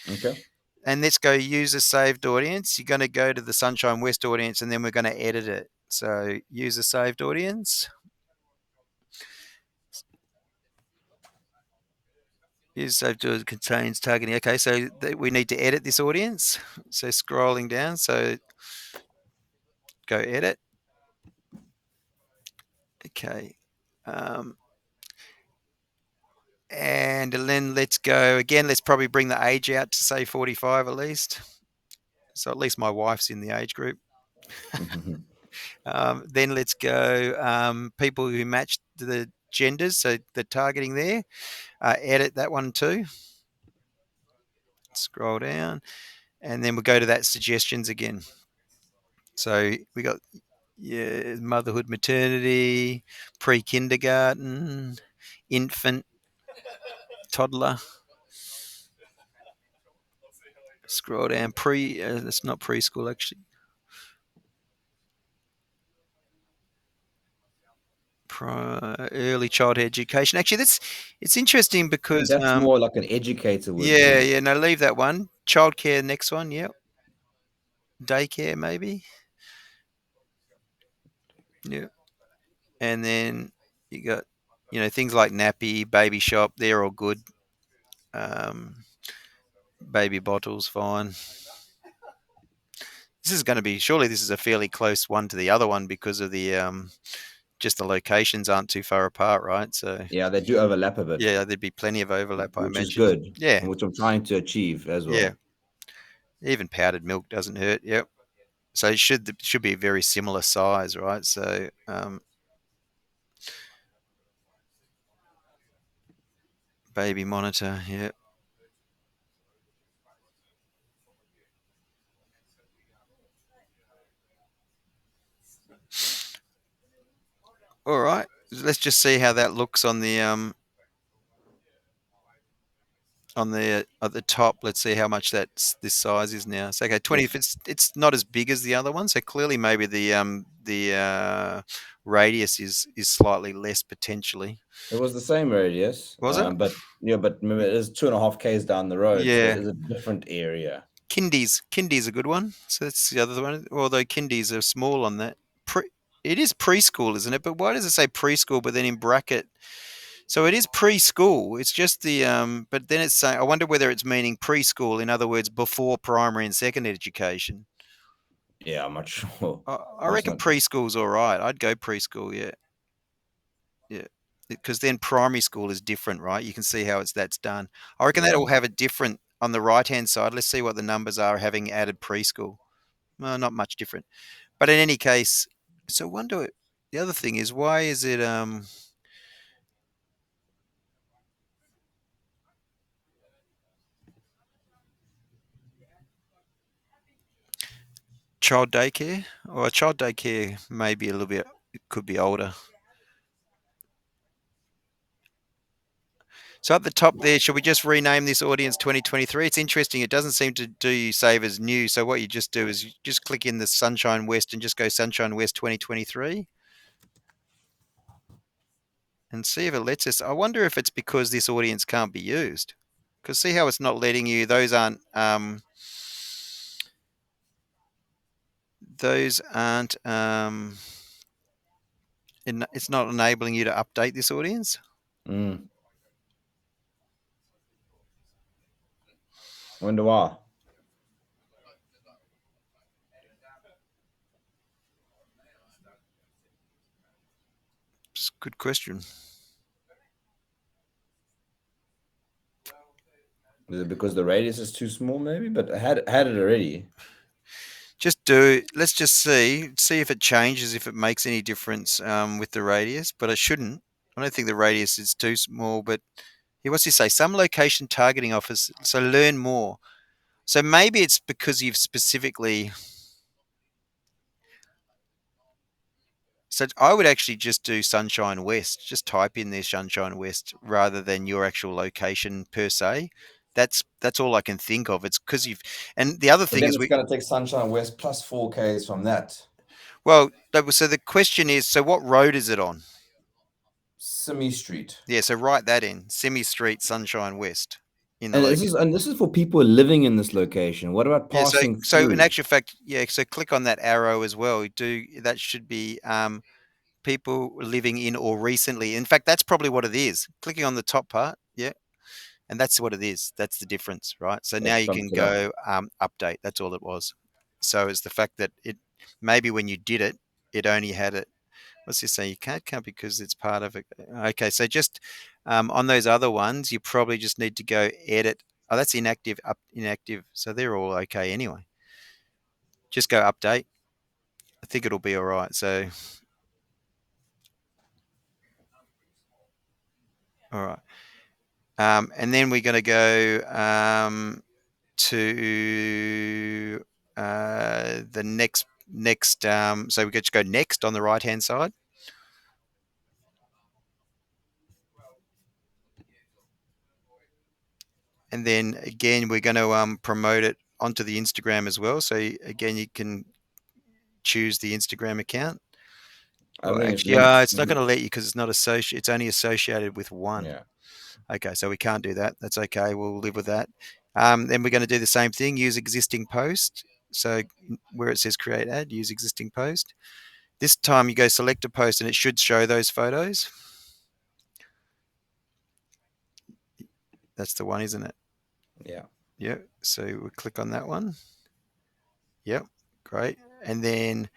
Okay. And let's go user saved audience. You're going to go to the Sunshine West audience and then we're going to edit it. So user saved audience. User saved audience contains targeting. Okay, so we need to edit this audience. So scrolling down. So go edit. Okay. Um, and then let's go again. Let's probably bring the age out to say 45 at least. So at least my wife's in the age group. Then let's go people who match the genders, so the targeting there. Edit that one too. Scroll down, and then we'll go to that suggestions again. So we got Yeah, motherhood, maternity, pre-kindergarten, infant, toddler. Scroll down. That's not preschool actually. Early childhood education. Actually, that's it's interesting I think because that's more like an educator would yeah, do. yeah. No, leave that one. Childcare, next one. Yep. Daycare, maybe. Yeah. And then you got, things like nappy, baby shop. They're all good. Um, Baby bottles, fine. This is going to be surely this is a fairly close one to the other one because of the just the locations aren't too far apart, right? So Yeah, they do overlap a bit, yeah, there'd be plenty of overlap, I which is imagine. good, Yeah, and which I'm trying to achieve as yeah. well. Even powdered milk doesn't hurt. Yep. So it should be a very similar size, right? So baby monitor. Yep. All right. Let's just see how that looks on the at the top. Let's see how much this size is now. So okay, 20. If Yes, it's not as big as the other one, so clearly maybe the radius is slightly less potentially. it was the same radius, Was it? but yeah, but remember it is 2.5 k's down the road, so it Yeah. is a different area. Kindy's a good one. So that's the other one. Although Kindy's are small on that. It is preschool, isn't it? But why does it say preschool? But then in bracket, so it is preschool. It's just but then it's saying. I wonder whether it's meaning preschool. In other words, before primary and secondary education. Yeah, I'm not sure. I I'm just reckon not. preschool's all right. I'd go preschool. Yeah, yeah. Because then primary school is different, right? You can see how that's done. I reckon Yeah, that'll have it different on the right hand side. Let's see what the numbers are having added preschool. Well, not much different. But in any case, so wonder the other thing is why is it child daycare? Or child daycare maybe a little bit it could be older. So at the top there, should we just rename this audience 2023? It's interesting. It doesn't seem to do you save as new. So what you just do is you just click in the Sunshine West and just go Sunshine West 2023 and see if it lets us. I wonder if it's because this audience can't be used. Because see how it's not letting you. Those aren't. It's not enabling you to update this audience. mm, wonder why. It's a good question. Is it because the radius is too small, maybe? But I had it already. Let's just see if it changes, if it makes any difference with the radius, but it shouldn't. I don't think the radius is too small, but what's he say? Some location targeting office. So learn more. So maybe it's because you've specifically. So I would actually just do Sunshine West. Just type in there Sunshine West rather than your actual location per se. That's all I can think of. It's because you've. And the other But thing then is it's going to take Sunshine West plus 4 k's from that. so the question is, so what road is it on? Simi Street. Yeah, so write that in. Semi Street, Sunshine West in the And location. this is for people living in this location. What about Yeah, so passing so in through? actual fact, yeah, so click on that arrow as well. That should be people living in or recently. In fact, that's probably what it is. Clicking on the top part, yeah, and that's what it is. That's the difference, right? So now That you sums can it up. go update. That's all it was. So it's the fact that it maybe when you did it, it only had it. What's this say? You can't count because it's part of it. Okay, so just on those other ones, you probably just need to go edit. Oh, that's inactive, inactive. So they're all okay anyway. Just go update. I think it'll be all right. So, all right. And then we're going to go to the next. next. So we just go next on the right hand side. And then again, we're going to promote it onto the Instagram as well. So again, you can choose the Instagram account. I Or think it's actually, linked. it's not going to let you because it's not associated. It's only associated with one. Yeah. Okay, so we can't do that. That's okay. We'll live with that. Then we're going to do the same thing. Use existing post. So where it says create ad, use existing post. This time you go select a post and it should show those photos. That's the one, isn't it? Yeah. Yep. So we click on that one. Yep. Great. And then,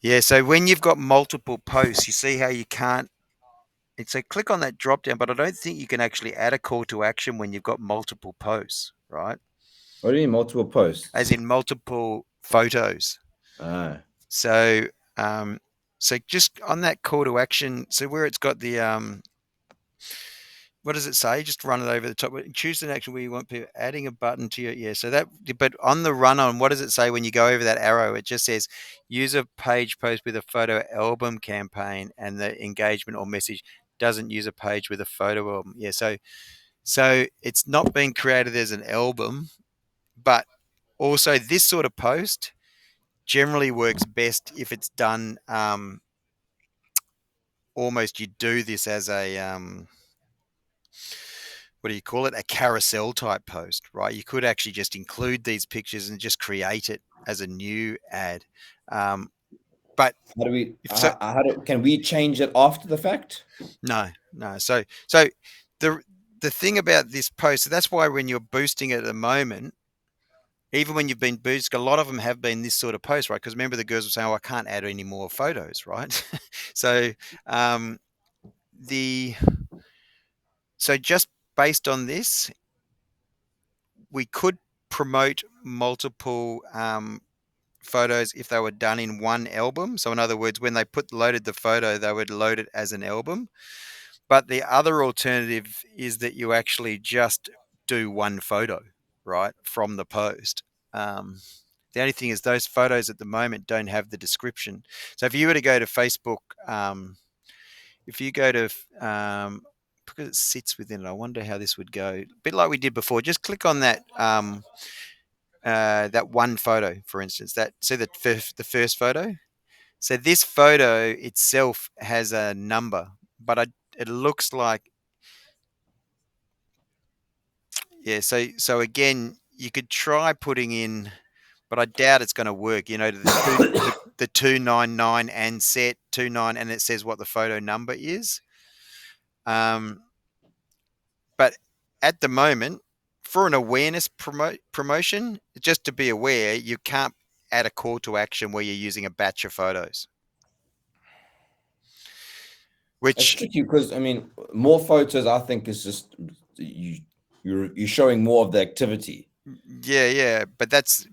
yeah, so when you've got multiple posts, you see how you can't. And so click on that drop down, but I don't think you can actually add a call to action when you've got multiple posts, right? What do you mean multiple As posts? in multiple photos. Ah, So, um, so just on that call to action, so where it's got the what does it say? Just run it over the top. Choose an action where you want people adding a button to your yeah. So that, but on the run on, what does it say when you go over that arrow? It just says use a page post with a photo album campaign, and the engagement or message doesn't use a page with a photo album. Yeah. So it's not being created as an album, but also this sort of post generally works best if it's done. Almost you do this as a what do you call it? A carousel type post, right? You could actually just include these pictures and just create it as a new ad. Um, but how do we? if so, Can we change it after the fact? no, no. So the the thing about this post, so that's why when you're boosting it at the moment, even when you've been boosting, a lot of them have been this sort of post, right? Because remember the girls were saying, "Oh, I can't add any more photos," right? so um, the so just based on this, we could promote multiple photos if they were done in one album. So in other words, when they loaded the photo, they would load it as an album. But the other alternative is that you actually just do one photo, right, from the post. Um, the only thing is those photos at the moment don't have the description. So if you were to go to Facebook, if you go to because it sits within it, I wonder how this would go. A bit like we did before. Just click on that one photo, for instance. That see the first photo. So this photo itself has a number, but it looks like yeah. So again, you could try putting in, but I doubt it's going to work. You know, the 299 and set 29, and it says what the photo number is. Um, but at the moment, for an awareness promotion, just to be aware, you can't add a call to action where you're using a batch of photos, It's which tricky because I mean, more photos. I think is just you. You're showing more of the activity. yeah, yeah, but as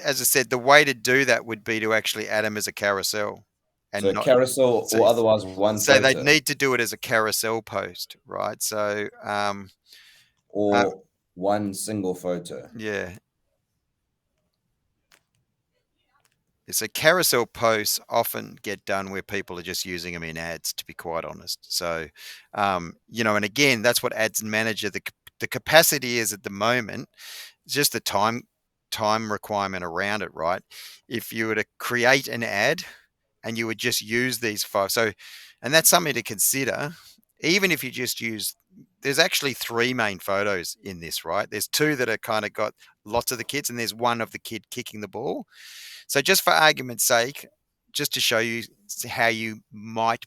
I said, the way to do that would be to actually add them as a carousel, So and a not carousel so or otherwise one so they'd photo need to do it as a carousel post, right? So uh, or one single photo. yeah, so carousel posts often get done where people are just using them in ads, to be quite honest. So and again, that's what Ads Manager the capacity is at the moment. It's just the time requirement around it, right? If you were to create an ad and you would just use these five. So, and that's something to consider. Even if you just use, there's actually three main photos in this, right? There's two that are kind of got lots of the kids, and there's one of the kid kicking the ball. So, just for argument's sake, just to show you how you might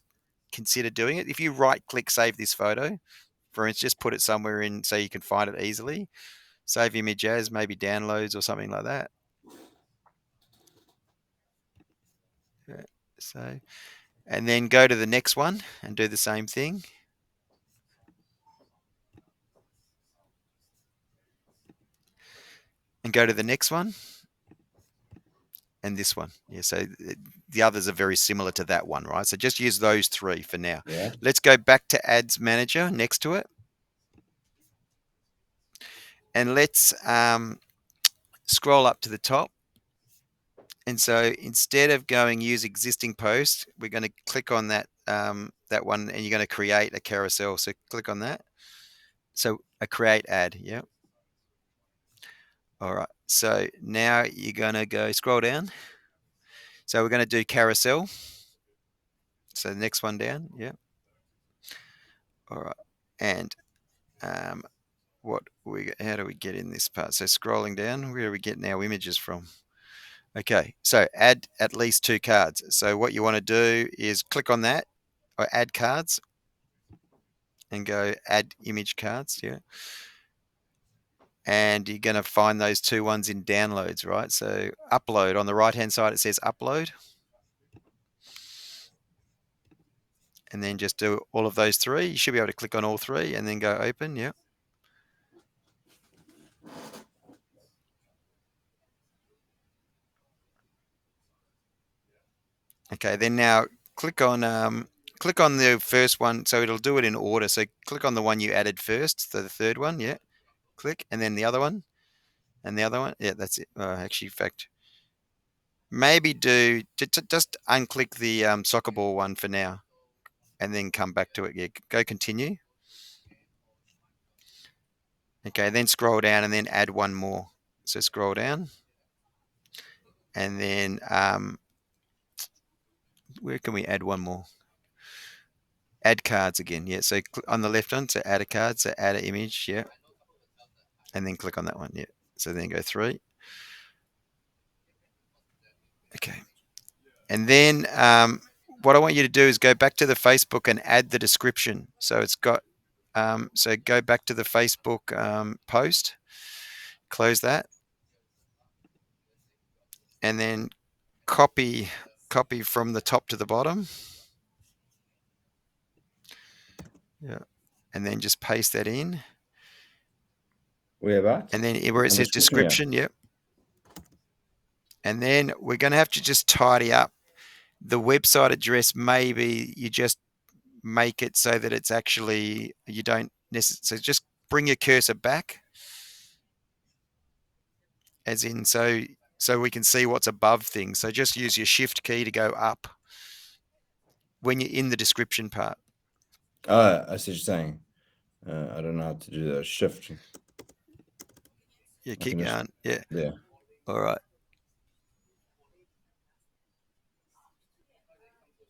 consider doing it, if you right click save this photo, for instance, just put it somewhere in so you can find it easily, save image as maybe downloads or something like that. Yeah. So, and then go to the next one and do the same thing. And go to the next one and this one. Yeah, so the others are very similar to that one, right? So just use those three for now. Yeah. Let's go back to Ads Manager next to it. And let's scroll up to the top And so instead of going use existing post, we're going to click on that one, and you're going to create a carousel. So click on that. So a create ad. Yeah. All right. So now you're going to go scroll down. So we're going to do carousel. So the next one down. Yeah. All right. And um, how do we get in this part? So scrolling down, where are we getting our images from? Okay, so add at least 2 cards. So what you want to do is click on that, or add cards, and go add image cards. Yeah. And you're going to find those 2 ones in downloads, right? So upload on the right hand side, it says upload, and then just do all of those 3. You should be able to click on all 3 and then go open. Yeah. Okay, then now click on the first one. So it'll do it in order. So click on the one you added first, so the third one. Yeah. Click, and then the other one, and the other one. Yeah, that's it. Actually, in fact, maybe just unclick the soccer ball one for now, and then come back to it. Yeah, go continue. Okay, then scroll down and then add one more. So scroll down, and then where can we add one more? Add cards again. Yeah, so on the left one, so add a card, so add an image. Yeah, and then click on that one. Yeah, so then go 3. Okay, and then what I want you to do is go back to the Facebook and add the description. So it's got so go back to the Facebook post, close that, and then copy from the top to the bottom. Yeah, and then just paste that in, Where about? and then where it On says description, yeah. description. Yep. And then we're going to have to just tidy up the website address. Maybe you just make it so that it's actually you don't necessarily. So just bring your cursor back, as in so we can see what's above things. So just use your shift key to go up when you're in the description part. Oh, I see what you're saying. I don't know how to do the shift. Yeah, I keep can just, going. Yeah. yeah. All right.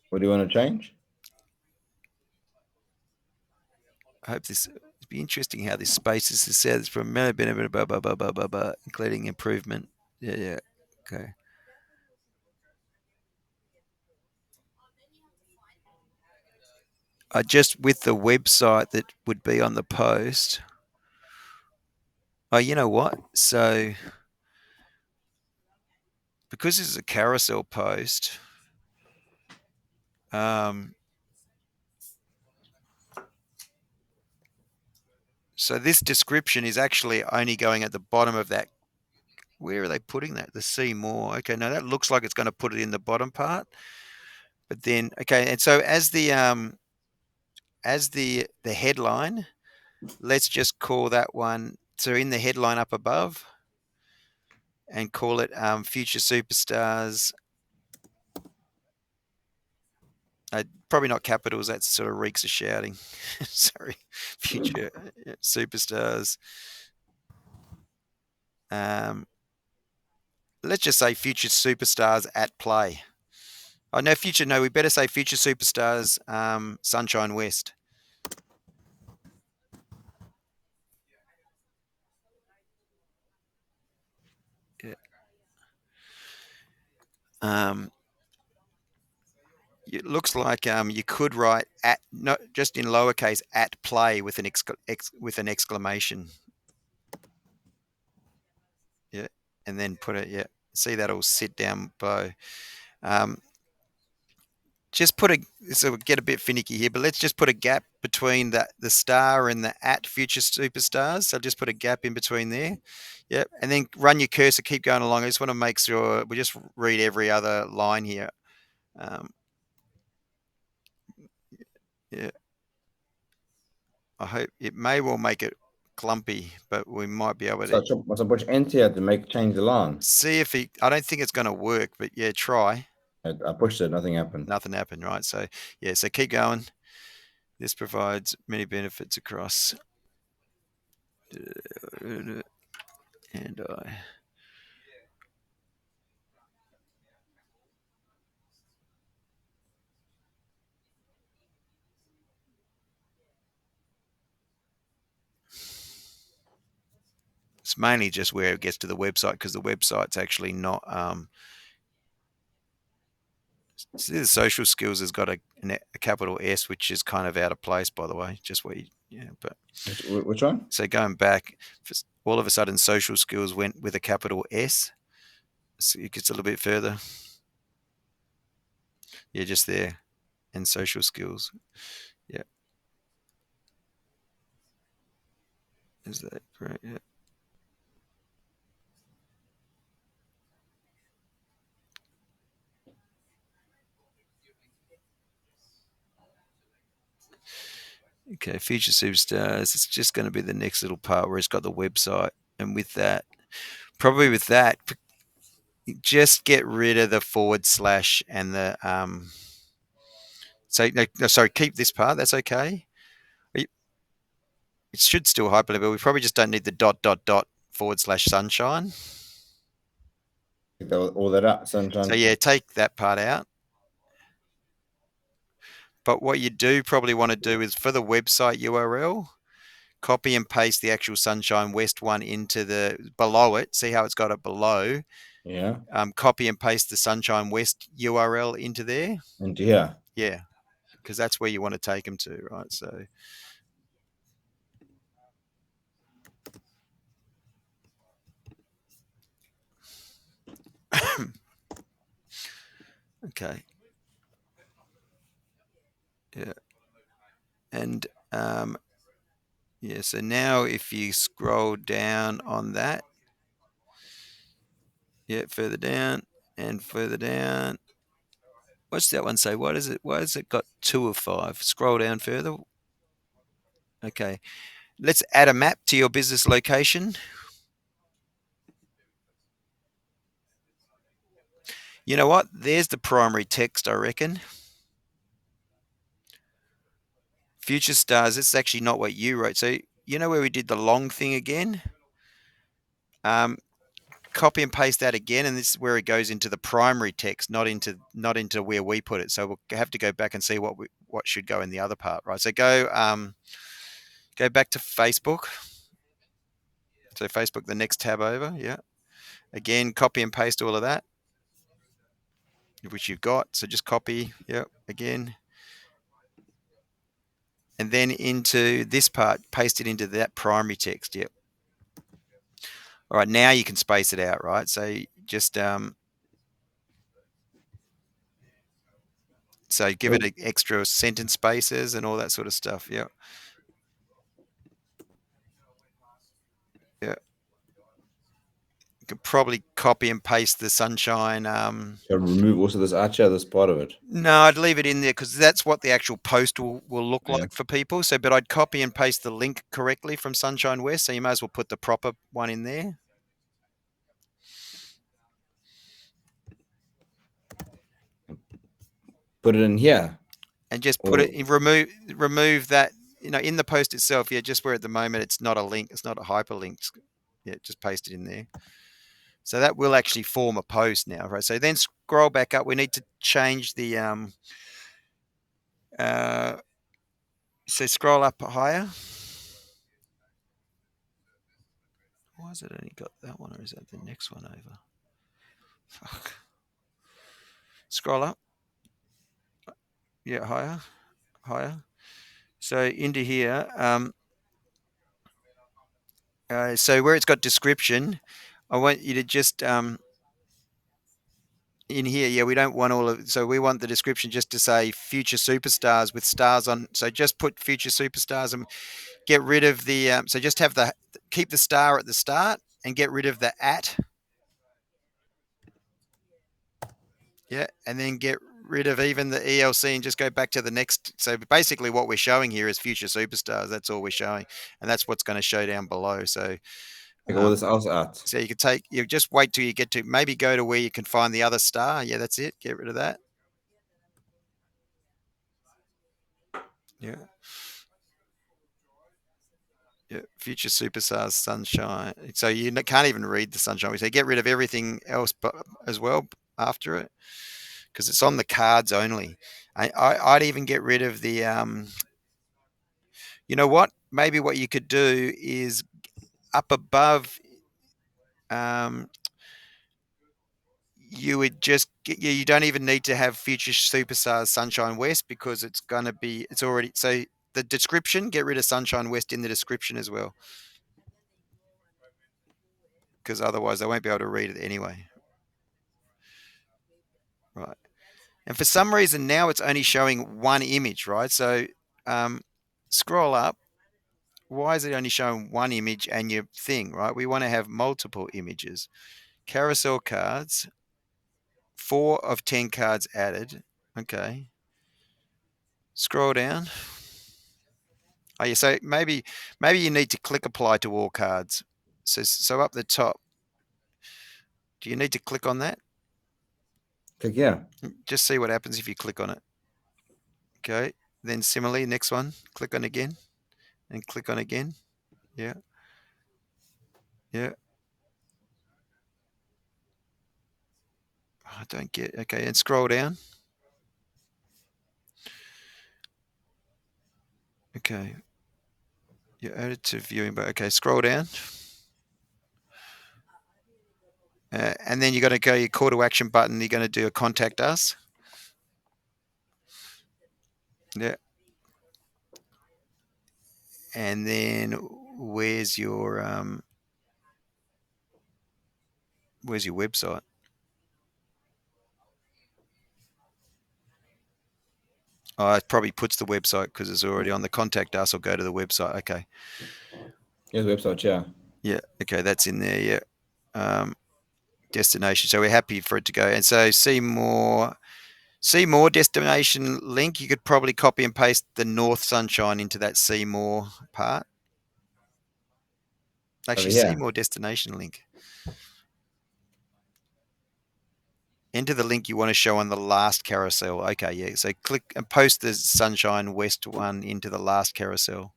What do you want to change? I hope this it'd be interesting how this space is said from blah, blah, blah, blah, blah, blah, blah, blah, blah, including improvement. Yeah, yeah. Okay. I just with the website that would be on the post. Oh, you know what? So because this is a carousel post, um, so this description is actually only going at the bottom of that. Where are they putting that? The see more. Okay, now that looks like it's going to put it in the bottom part. But then, okay, and so as the headline, let's just call that one. So in the headline up above, and call it future superstars. Probably not capitals. That sort of reeks of shouting. Sorry, future superstars. Um, let's just say future superstars at play. Oh no, future. No, we better say future superstars. Sunshine West. Yeah. Um, it looks like you could write at not just in lowercase at play with with an exclamation. Yeah, and then put it. Yeah, see that'll sit down below. Um, just put a so we'll get a bit finicky here, but let's just put a gap between the star and the at future superstars. So just put a gap in between there. Yep, and then run your cursor, keep going along. I just want to make sure we just read every other line here. Um, yeah, I hope it may well make it clumpy, but we might be able So to I must I push enter here to make change the line? see if he. I don't think it's going to work, but yeah, try. I pushed it, nothing happened. Nothing happened, right? So yeah, so keep going. This provides many benefits across. And I. It's mainly just where it gets to the website because the website's actually not. See, the social skills has got a capital S, which is kind of out of place, by the way. Just where you, yeah, but Which one? so going back, all of a sudden, social skills went with a capital S. So it gets a little bit further. Yeah, just there, and social skills. Yeah, is that correct? Yeah. Okay, future superstars. It's just going to be the next little part where it's got the website, and with that, probably with that, just get rid of the forward slash and the So no, sorry, keep this part. That's okay. It should still hyperlink, but we probably just don't need the dot dot dot forward slash sunshine. Take all that out, So sunshine. yeah, take that part out. But what you do probably want to do is for the website URL, copy and paste the actual Sunshine West one into the below it. See how it's got it below. Yeah. Copy and paste the Sunshine West URL into there. Into here. Yeah, because that's where you want to take them to, right? So okay, yeah, and yeah. So now if you scroll down on that, yeah, further down and further down. What's that one say? What is it? Why has it got 2 of 5? Scroll down further. Okay. Let's add a map to your business location. You know what? There's the primary text, I reckon. Future stars. This is actually not what you wrote. So you know where we did the long thing again? Um, copy and paste that again, and this is where it goes into the primary text, not into where we put it. So we'll have to go back and see what should go in the other part, right? So go back to Facebook. So Facebook, the next tab over, yeah. Again, copy and paste all of that, which you've got. So just copy, yeah, again. And then into this part, paste it into that primary text, yep. All right, now you can space it out, right? So just so give it extra sentence spaces and all that sort of stuff, yeah. Yeah. You could probably copy and paste the sunshine. So remove also this archer, this part of it. No, I'd leave it in there because that's what the actual post will look Yeah. like for people. So, but I'd copy and paste the link correctly from Sunshine West. So you may as well put the proper one in there. Put it in here. And just put Or it remove that, in the post itself, yeah, just where at the moment it's not a link, it's not a hyperlink. Yeah, just paste it in there. So that will actually form a post now, right? So then scroll back up. We need to change the so scroll up higher. Why has it only got that one, or is that the next one over? Fuck. Scroll up. Yeah, higher, higher. So into here. So where it's got description, I want you to just in here. Yeah, we don't want all of. So we want the description just to say future superstars with stars on. So just put future superstars and get rid of the. So just have keep the star at the start and get rid of the at. Yeah, and then get rid of even the ELC and just go back to the next. So basically, what we're showing here is future superstars. That's all we're showing, and that's what's going to show down below. So, Take all um, this else out. so you can take. You just wait till you get to maybe go to where you can find the other star. Yeah, that's it. Get rid of that. Yeah, yeah. Future superstars, sunshine. So you can't even read the sunshine. We say get rid of everything else, but as well after it because it's on the cards only. I'd even get rid of the. You know what? Maybe what you could do is up above. Um, you would just get, yeah, you don't even need to have future superstars Sunshine West because it's going to be it's already so the description get rid of Sunshine West in the description as well because otherwise they won't be able to read it anyway, right? And for some reason now it's only showing one image, right? So um, scroll up. Why is it only showing one image and your thing, right? We want to have multiple images. Carousel cards, 4 of 10 cards added. Okay. Scroll down. Oh, yeah. So maybe you need to click apply to all cards. So up the top, do you need to click on that? Click here. Just see what happens if you click on it. Okay. Then similarly, next one, click on again and click on again. Yeah. Yeah. I don't get. Okay. And scroll down. Okay. You're added to viewing, but okay. Scroll down. And then you're going to go your call to action button. You're going to do a contact us. Yeah. And then where's your website? Oh, it probably puts the website because it's already on the contact us or go to the website. Okay. Here's the website, yeah. Yeah. Okay. That's in there. Yeah. Um, destination. So we're happy for it to go. And so see more destination link. You could probably copy and paste the North Sunshine into that see more part. Over Actually, see here. more destination link. Enter the link you want to show on the last carousel. Okay, yeah. So click and post the Sunshine West one into the last carousel.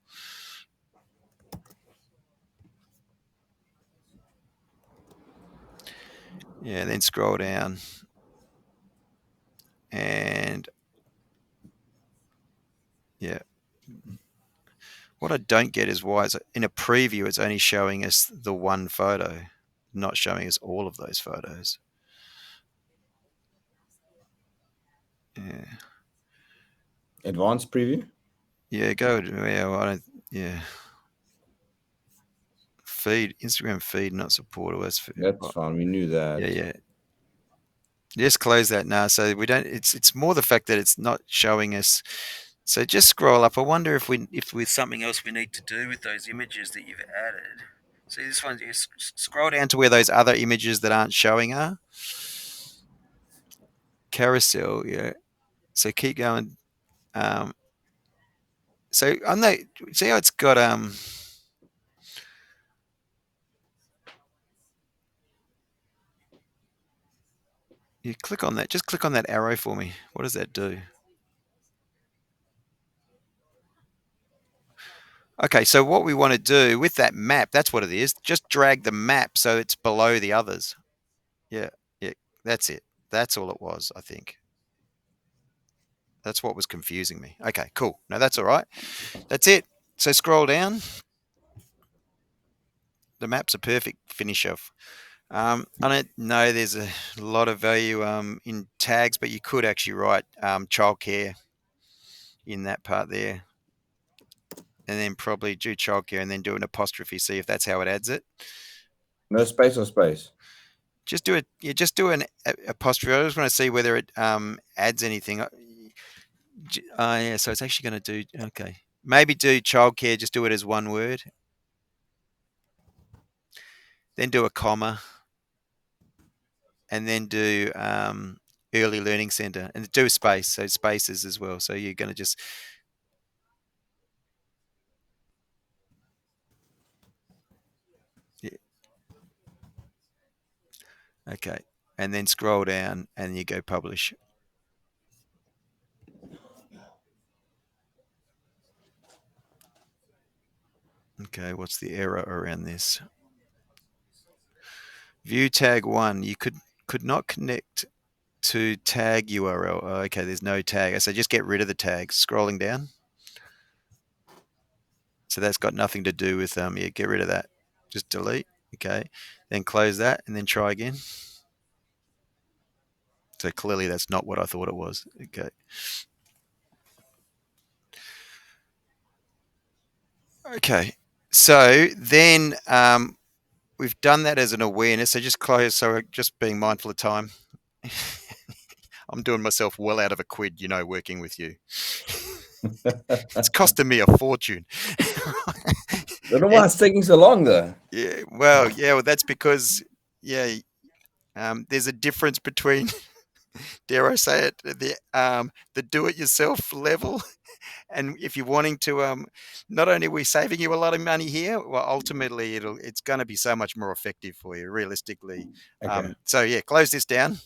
Yeah, then scroll down. And yeah. What I don't get is why it's in a preview it's only showing us the one photo, not showing us all of those photos. Yeah. Advanced preview. Yeah, go yeah, well, I don't yeah. Feed Instagram feed not supported. That's fine. We knew Yeah, that. yeah. Just close that now. So we don't. It's more the fact that it's not showing us. So just scroll up. I wonder if with something else we need to do with those images that you've added. See this one. You scroll down to where those other images that aren't showing are. Carousel. Yeah. So keep going. Um, so on the see how it's got you click on that. Just click on that arrow for me. What does that do? Okay, so what we want to do with that map, that's what it is. Just drag the map so it's below the others. Yeah, yeah, that's it. That's all it was, I think. That's what was confusing me. Okay, cool. No, that's all right. That's it. So scroll down. The map's a perfect finish off. I don't know there's a lot of value in tags, but you could actually write childcare in that part there. And then probably do childcare and then do an apostrophe, see if that's how it adds it. No space or space. Just do it. Yeah, just do an apostrophe. I just want to see whether it adds anything. Yeah, so it's actually going to do. Okay, maybe do childcare. Just do it as one word. Then do a comma, and then do early learning center, and do space, so spaces as well. So you're going to just, yeah, okay, and then scroll down and you go publish. Okay, what's the error around this? View tag one, you could not connect to tag URL. Oh, okay, there's no tag. So just get rid of the tags. Scrolling down. So that's got nothing to do with yeah, get rid of that. Just delete. Okay. Then close that and then try again. So clearly that's not what I thought it was. Okay. Okay. So then we've done that as an awareness. So just close. So we're just being mindful of time. I'm doing myself well out of a quid, working with you. It's costing me a fortune. Don't know why And it's taking so long though. yeah, well, that's because, yeah, there's a difference between, dare I say it, the do-it-yourself level, and if you're wanting to, not only are we saving you a lot of money here, well, ultimately it's going to be so much more effective for you, realistically. Okay. So yeah, close this down.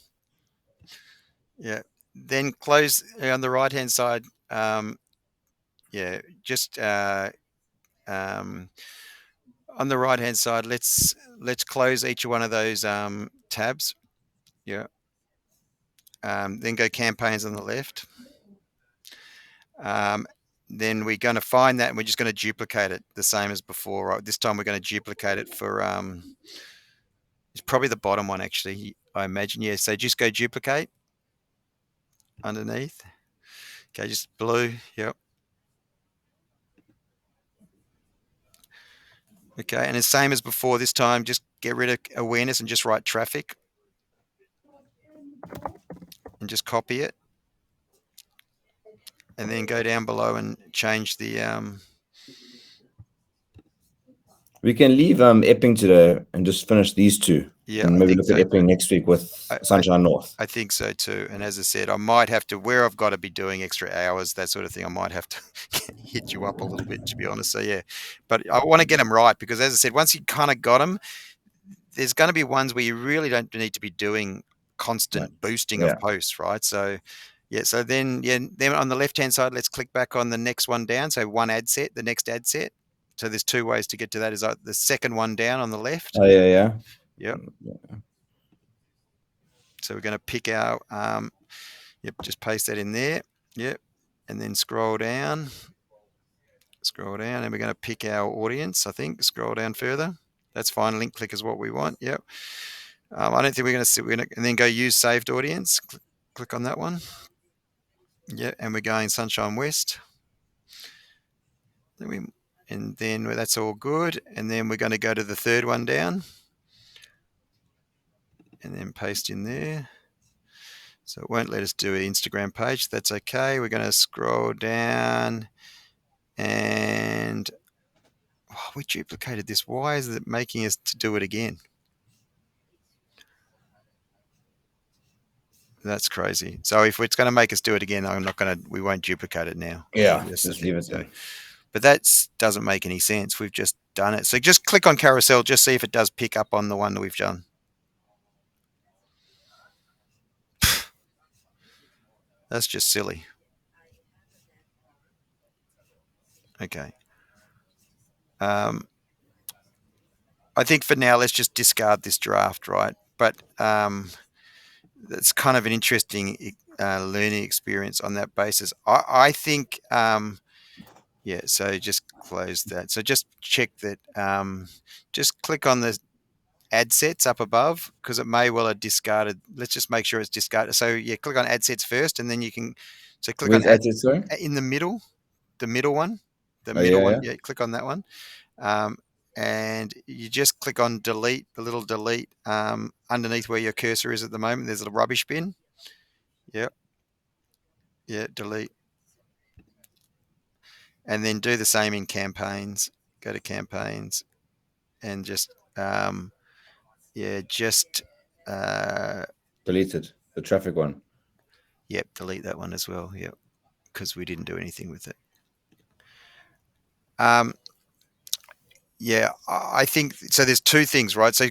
Yeah, then close on the right-hand side. Yeah, just um, on the right-hand side, let's close each one of those tabs. Yeah. Then go campaigns on the left. Um, then we're going to find that and we're just going to duplicate it the same as before. Right? This time we're going to duplicate it for, it's probably the bottom one actually, I imagine. Yeah, so just go duplicate underneath. Okay, just blue. Yep. Okay, and the same as before, this time just get rid of awareness and just write traffic and just copy it. And then go down below and change the, We can leave Epping today and just finish these two, yeah, and I maybe think look at so too. Epping next week with I, I Sunshine North. I think so too. And as I said, I might have to, where I've got to be doing extra hours, that sort of thing, I might have to hit you up a little bit, to be honest. So, yeah. But I want to get them right because, as I said, once you kind of got them, there's going to be ones where you really don't need to be doing Right. constant boosting of Yeah. posts, right? So, yeah. So then on the left hand side, let's click back on the next one down. So, one ad set, the next ad set. So, there's two ways to get to that. Is the second one down on the left. Oh yeah, yeah. Yep. So, we're going to pick our, yep, just paste that in there. Yep. And then scroll down, and we're going to pick our audience, I think. Scroll down further. That's fine. Link click is what we want. Yep. I don't think we're going to sit, and then go use saved audience. Click on that one. Yeah. And we're going Sunshine West. And then that's all good. And then we're going to go to the third one down and then paste in there. So it won't let us do an Instagram page. That's okay. We're going to scroll down and we duplicated this. Why is it making us to do it again? That's crazy. So if it's going to make us do it again, we won't duplicate it now. Yeah. That's the Just leave thing. it So, there. but that doesn't make any sense. We've just done it. So just click on carousel, just see if it does pick up on the one that we've done. That's just silly. Okay. Um, I think for now, let's just discard this draft, right? But it's kind of an interesting learning experience on that basis. I think, yeah, so just close that. So just check that, just click on the ad sets up above because it may well have discarded. Let's just make sure it's discarded. So yeah, click on ad sets first and then you can, so click on Where's ad that, sorry? in the middle one, Oh yeah, yeah. Yeah, click on that one. Um, and you just click on delete, the little delete underneath where your cursor is at the moment. There's a rubbish bin. Yep. Yeah, delete. And then do the same in campaigns. Go to campaigns and just, yeah, just, uh, Deleted the traffic one. Yep, delete that one as well. Yep, because we didn't do anything with it. Um, yeah, I think so. There's two things, right? So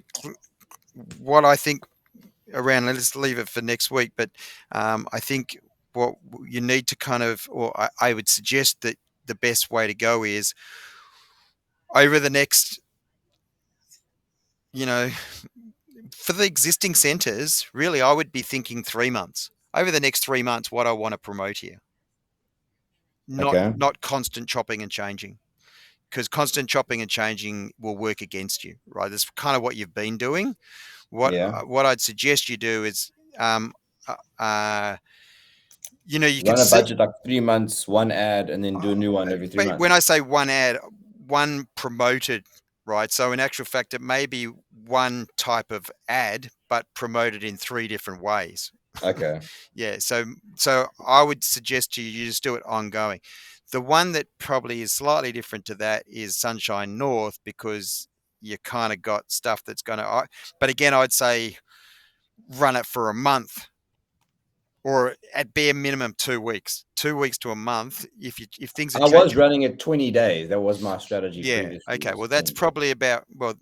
what I think around, let's leave it for next week, but I think what you need to kind of, or I would suggest that the best way to go is over the next, you know, for the existing centres, really, I would be thinking 3 months. Over the next 3 months, what I want to promote here, not Okay. not constant chopping and changing, because constant chopping and changing will work against you, right? That's kind of what you've been doing. Yeah. What I'd suggest you do is, um, uh, uh, you can Run a see. budget like 3 months, one ad, and then do a new one every three But when months. I say one ad, one promoted, right? So in actual fact, it may be one type of ad, but promoted in three different ways. Okay. Yeah. So I would suggest to you, you just do it ongoing. The one that probably is slightly different to that is Sunshine North, because you kind of got stuff that's going to. But again, I'd say run it for a month, or at bare minimum 2 weeks, 2 weeks to a month. If things are I was changing. running it 20 days. That was my strategy Yeah. previously, Okay. was Well, that's 20 days. probably about, well,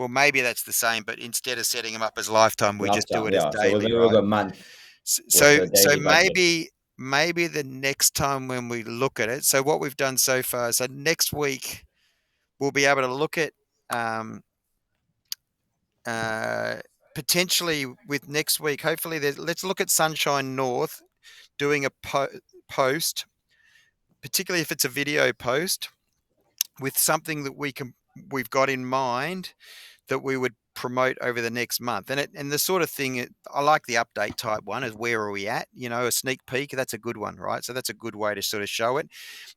maybe that's the same, but instead of setting them up as lifetime, we just do Lifetime, it as yeah. So daily, maybe we'll right? go a month with So, the so daily budget. maybe the next time when we look at it. So what we've done so far. So next week we'll be able to look at, um, uh, potentially with next week. Hopefully, let's look at Sunshine North doing a post, particularly if it's a video post with something that we've got in mind that we would promote over the next month. And the sort of thing, I like the update type one, is where are we at? A sneak peek. That's a good one, right? So that's a good way to sort of show it.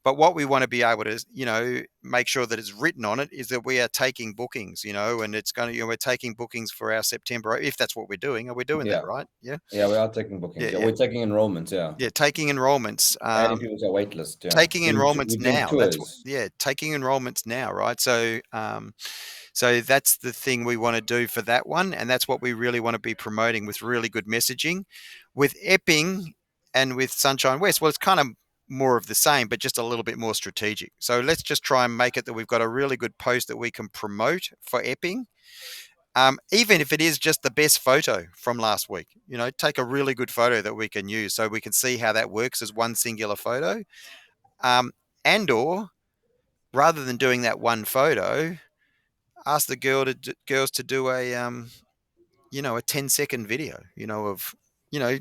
But what we want to be able to, make sure that it's written on it is that we are taking bookings, and it's going to, we're taking bookings for our September, if that's what we're doing. Are we doing that Yeah. right? Yeah. Yeah, we are taking Yeah. bookings. Yeah, Yeah. we're taking enrollments. Yeah. Yeah. Taking enrollments. Adding people to our wait list. Yeah. Taking enrollments We're doing now. That's what, tours. yeah, taking enrollments now, right? So that's the thing we want to do for that one, and that's what we really want to be promoting with really good messaging. With Epping and with Sunshine West, well, it's kind of more of the same, but just a little bit more strategic. So let's just try and make it that we've got a really good post that we can promote for Epping. Even if it is just the best photo from last week, take a really good photo that we can use so we can see how that works as one singular photo. Um, and or rather than doing that one photo, ask the girls to do a 10-second video, of you know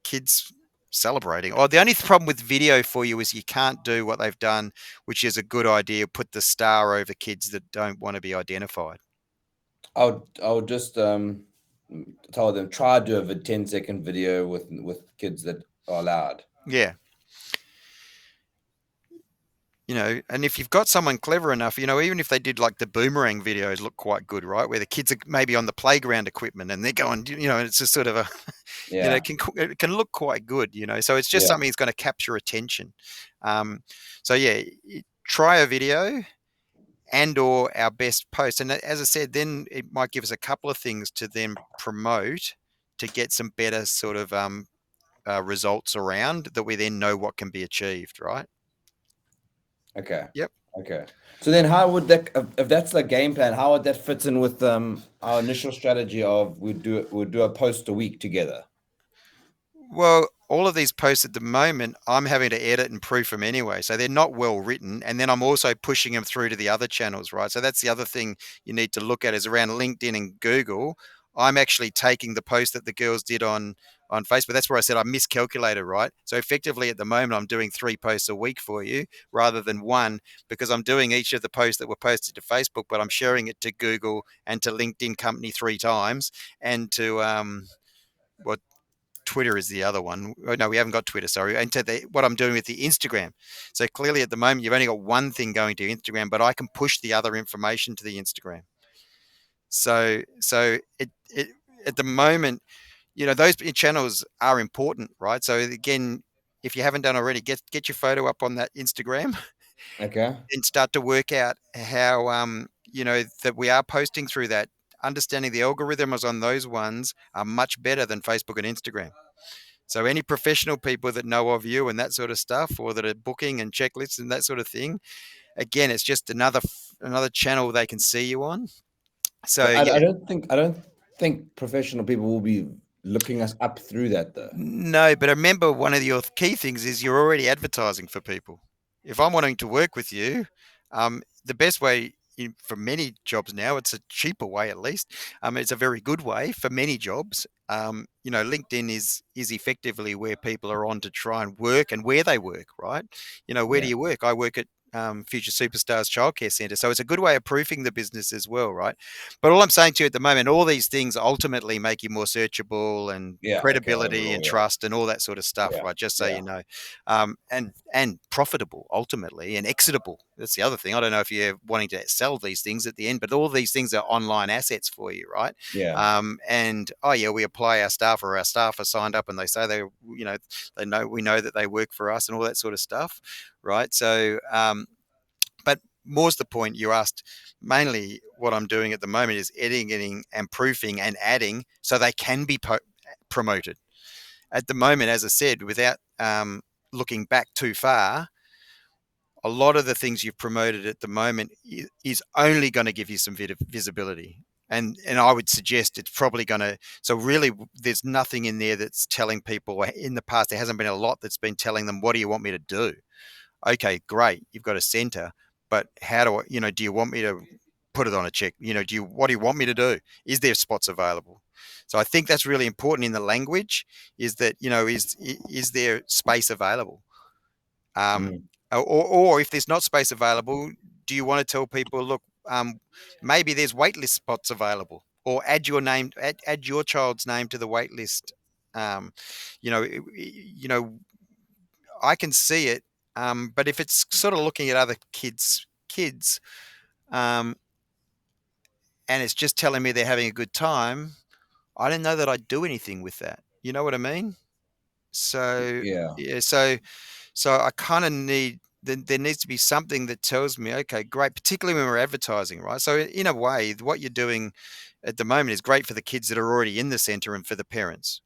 kids celebrating. Oh, the only problem with video for you is you can't do what they've done, which is a good idea. Put the star over kids that don't want to be identified. I would just tell them try to do a 10-second video with kids that are allowed. Yeah. And if you've got someone clever enough, even if they did like the boomerang videos look quite good, right? Where the kids are maybe on the playground equipment and they're going, it's just sort of a, Yeah. it can look quite good, So it's just Yeah. something that's going to capture attention. So yeah, try a video and or our best post. And as I said, then it might give us a couple of things to then promote to get some better sort of results around that we then know what can be achieved, right? Okay. Yep. Okay. So then how would that, if that's the game plan, how would that fit in with our initial strategy of we'd do a post a week together? Well, all of these posts at the moment, I'm having to edit and proof them anyway. So they're not well written. And then I'm also pushing them through to the other channels, right? So that's the other thing you need to look at is around LinkedIn and Google. I'm actually taking the post that the girls did on Facebook. That's where I said I miscalculated, right? So effectively at the moment, I'm doing 3 posts a week for you rather than one, because I'm doing each of the posts that were posted to Facebook, but I'm sharing it to Google and to LinkedIn company 3 times and to, what Twitter is the other one. Oh, no, we haven't got Twitter. Sorry. And to what I'm doing with the Instagram. So clearly, at the moment, you've only got one thing going to Instagram, but I can push the other information to the Instagram. So it at the moment, those channels are important, right? So again, if you haven't done already, get your photo up on that Instagram Okay. and start to work out how that we are posting through that. Understanding the algorithms on those ones are much better than Facebook and Instagram. So any professional people that know of you and that sort of stuff, or that are booking and checklists and that sort of thing, again, it's just another channel they can see you on. So But I yeah, don't think professional people will be looking us up through that though. no, but remember, one of your key things is you're already advertising for people. If I'm wanting to work with you, the best way for many jobs now, it's a cheaper way at least. It's a very good way for many jobs. LinkedIn is effectively where people are on to try and work and where they work, right? Where do Yeah. you work? I work at Future Superstars Childcare Centre, so it's a good way of proofing the business as well, right? But all I'm saying to you at the moment, all these things ultimately make you more searchable and Yeah. Okay. credibility Overall, and yeah. trust and all that sort of stuff, Yeah. right? Just so Yeah. you know, and profitable ultimately and exitable. That's the other thing. I don't know if you're wanting to sell these things at the end, but all these things are online assets for you, right? Yeah. And oh yeah, we apply our staff, or our staff are signed up and they say we know that they work for us and all that sort of stuff, right? So but more's the point you asked. Mainly, what I'm doing at the moment is editing and proofing and adding so they can be promoted. At the moment, as I said, without looking back too far, a lot of the things you've promoted at the moment is only going to give you some visibility. And I would suggest it's probably going to. So really, there's nothing in there that's telling people. In the past, there hasn't been a lot that's been telling them, "What do you want me to do?" Okay, great, you've got a center, but how do I, do you want me to put it on a check? What do you want me to do? Is there spots available? So I think that's really important in the language, is that, is there space available? Um, Mm. or if there's not space available, do you want to tell people, look, maybe there's waitlist spots available, or add your child's name to the waitlist. Um, I can see it, but if it's sort of looking at other kids, um, and it's just telling me they're having a good time, I don't know that I'd do anything with that. You know what I mean? So Yeah. yeah, so I kind of need. There needs to be something that tells me, okay, great, particularly when we're advertising, right? So in a way, what you're doing at the moment is great for the kids that are already in the center and for the parents,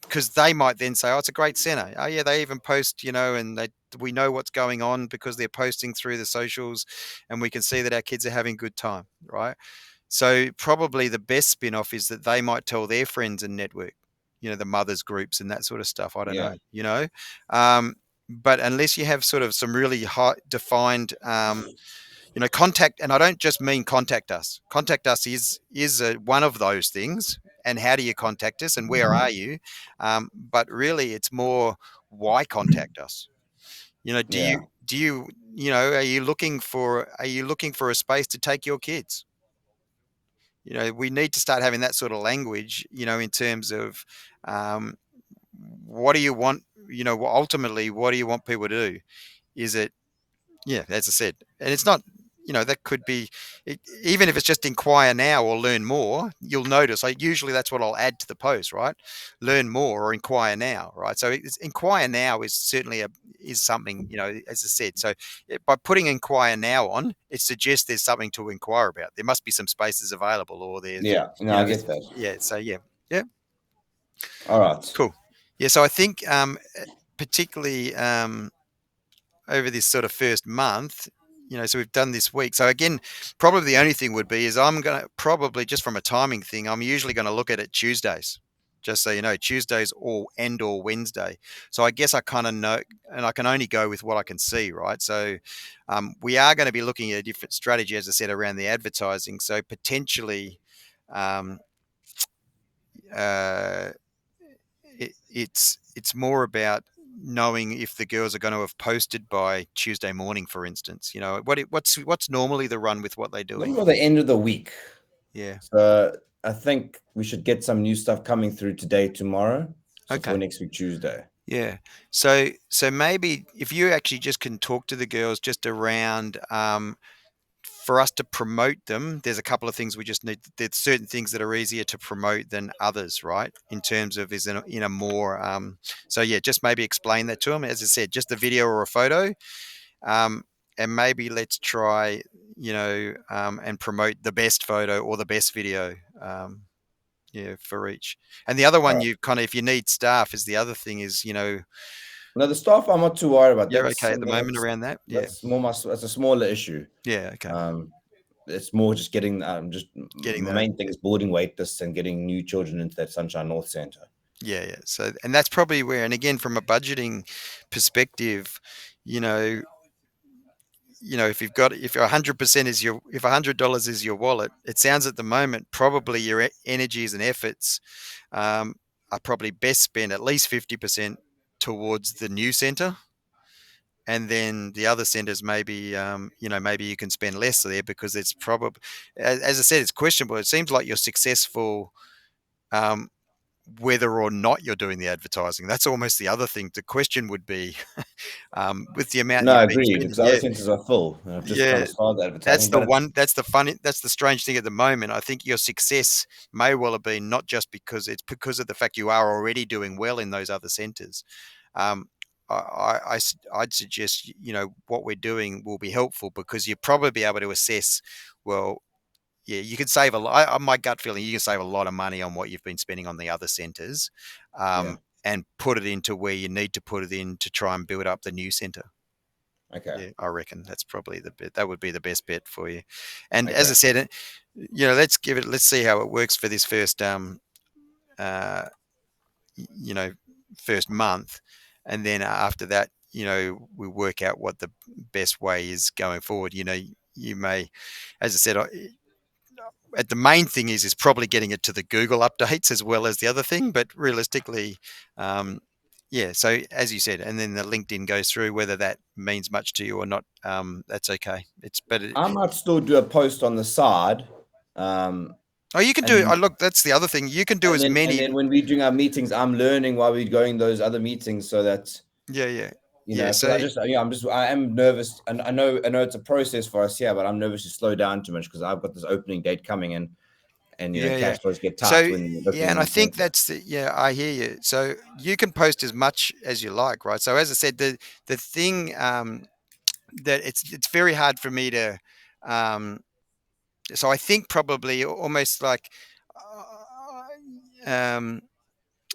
because they might then say, "Oh, it's a great center. Oh, yeah, they even post, and we know what's going on because they're posting through the socials, and we can see that our kids are having a good time, right?" So probably the best spin-off is that they might tell their friends and network, the mothers groups and that sort of stuff. I don't Yeah. know. Um, but unless you have sort of some really high defined contact, and I don't just mean contact us. Contact us is one of those things. And how do you contact us, and where are you? But really, it's more, why contact us? Do Yeah. are you looking for a space to take your kids? We need to start having that sort of language. In terms of, um, what do you want? Ultimately, what do you want people to do? Is it, yeah, as I said, and it's not, that could be, even if it's just inquire now or learn more, you'll notice, usually that's what I'll add to the post, right? Learn more or inquire now, right? So inquire now is certainly is something, as I said. So by putting inquire now on, it suggests there's something to inquire about. There must be some spaces available, or there's, Yeah. No, I get that. yeah. So yeah, yeah, All right. cool. Yeah. So I think, particularly, over this sort of first month, so we've done this week. So again, probably the only thing would be is, I'm going to probably, just from a timing thing, I'm usually going to look at it Tuesdays. Just so you know, Tuesdays or Wednesday. So I guess I kind of know, and I can only go with what I can see, right? So we are going to be looking at a different strategy, as I said, around the advertising. So potentially, um, uh, it's more about knowing if the girls are going to have posted by Tuesday morning, for instance. What's normally the run with what they're Then doing? by the end of the week. Yeah. So I think we should get some new stuff coming through today, tomorrow. So for Okay. next week, Tuesday. Yeah. So maybe if you actually just can talk to the girls just around, for us to promote them, there's a couple of things we just need. There's certain things that are easier to promote than others, right? In terms of, is in a more, so yeah, just maybe explain that to them. As I said, just a video or a photo, um, and maybe let's try, and promote the best photo or the best video. Yeah, for each. And the other All one, right. you kind of, if you need staff, is the other thing is, Now the staff, I'm not too worried about. you're That's okay I at the mean, moment around that. Yeah. that's a smaller issue. Yeah. Okay. Um, it's more just getting just Getting my that. main thing is boarding wait lists and getting new children into that Sunshine North Center. Yeah. Yeah. So, and that's probably where, and again, from a budgeting perspective, you know, if you've got, if 100% is your, if $100 is your wallet, it sounds at the moment probably your energies and efforts um, are probably best spent at least 50% towards the new center, and then the other centers maybe maybe you can spend less there because it's probably, as I said, it's questionable. It seems like you're successful um, whether or not you're doing the advertising. That's almost the other thing. The question would be with the amount No, I you've been agree spending. because the other Yeah, centers are full, and I've just kind yeah. of started advertising, That's the but it's one. That's the funny. That's the strange thing at the moment. I think your success may well have been not just because it's because of the fact you are already doing well in those other centres. Um, I'd suggest what we're doing will be helpful because you'll probably be able to assess. Well, yeah, you could save a lot. My gut feeling, you can save a lot of money on what you've been spending on the other centres, yeah. and put it into where you need to put it in to try and build up the new centre. Okay, Yeah, I reckon that's probably the bit. That would be the best bet for you. And as okay. I said, let's give it. Let's see how it works for this first, uh, you know, first month, and then after that, we work out what the best way is going forward. You may, as I said, the main thing is probably getting it to the Google updates as well as the other thing. But realistically, um, yeah. So as you said, and then the LinkedIn goes through. Whether that means much to you or not, that's okay. It's better. I might still do a post on the side, um, Oh, you can do. and Oh, look, that's the other thing. You can do as and many. then when we're doing our meetings, I'm learning while we're going those other meetings, so that Yeah, yeah, you yeah. know, because So I am nervous, and I know it's a process for us here, but I'm nervous to slow down too much because I've got this opening date coming in, and yeah, yeah. cash flows get tight So when you're yeah, looking and I in the think center. that's the, yeah. I hear you. So you can post as much as you like, right? So as I said, the thing that it's very hard for me to. Um, so I think probably almost like. Um,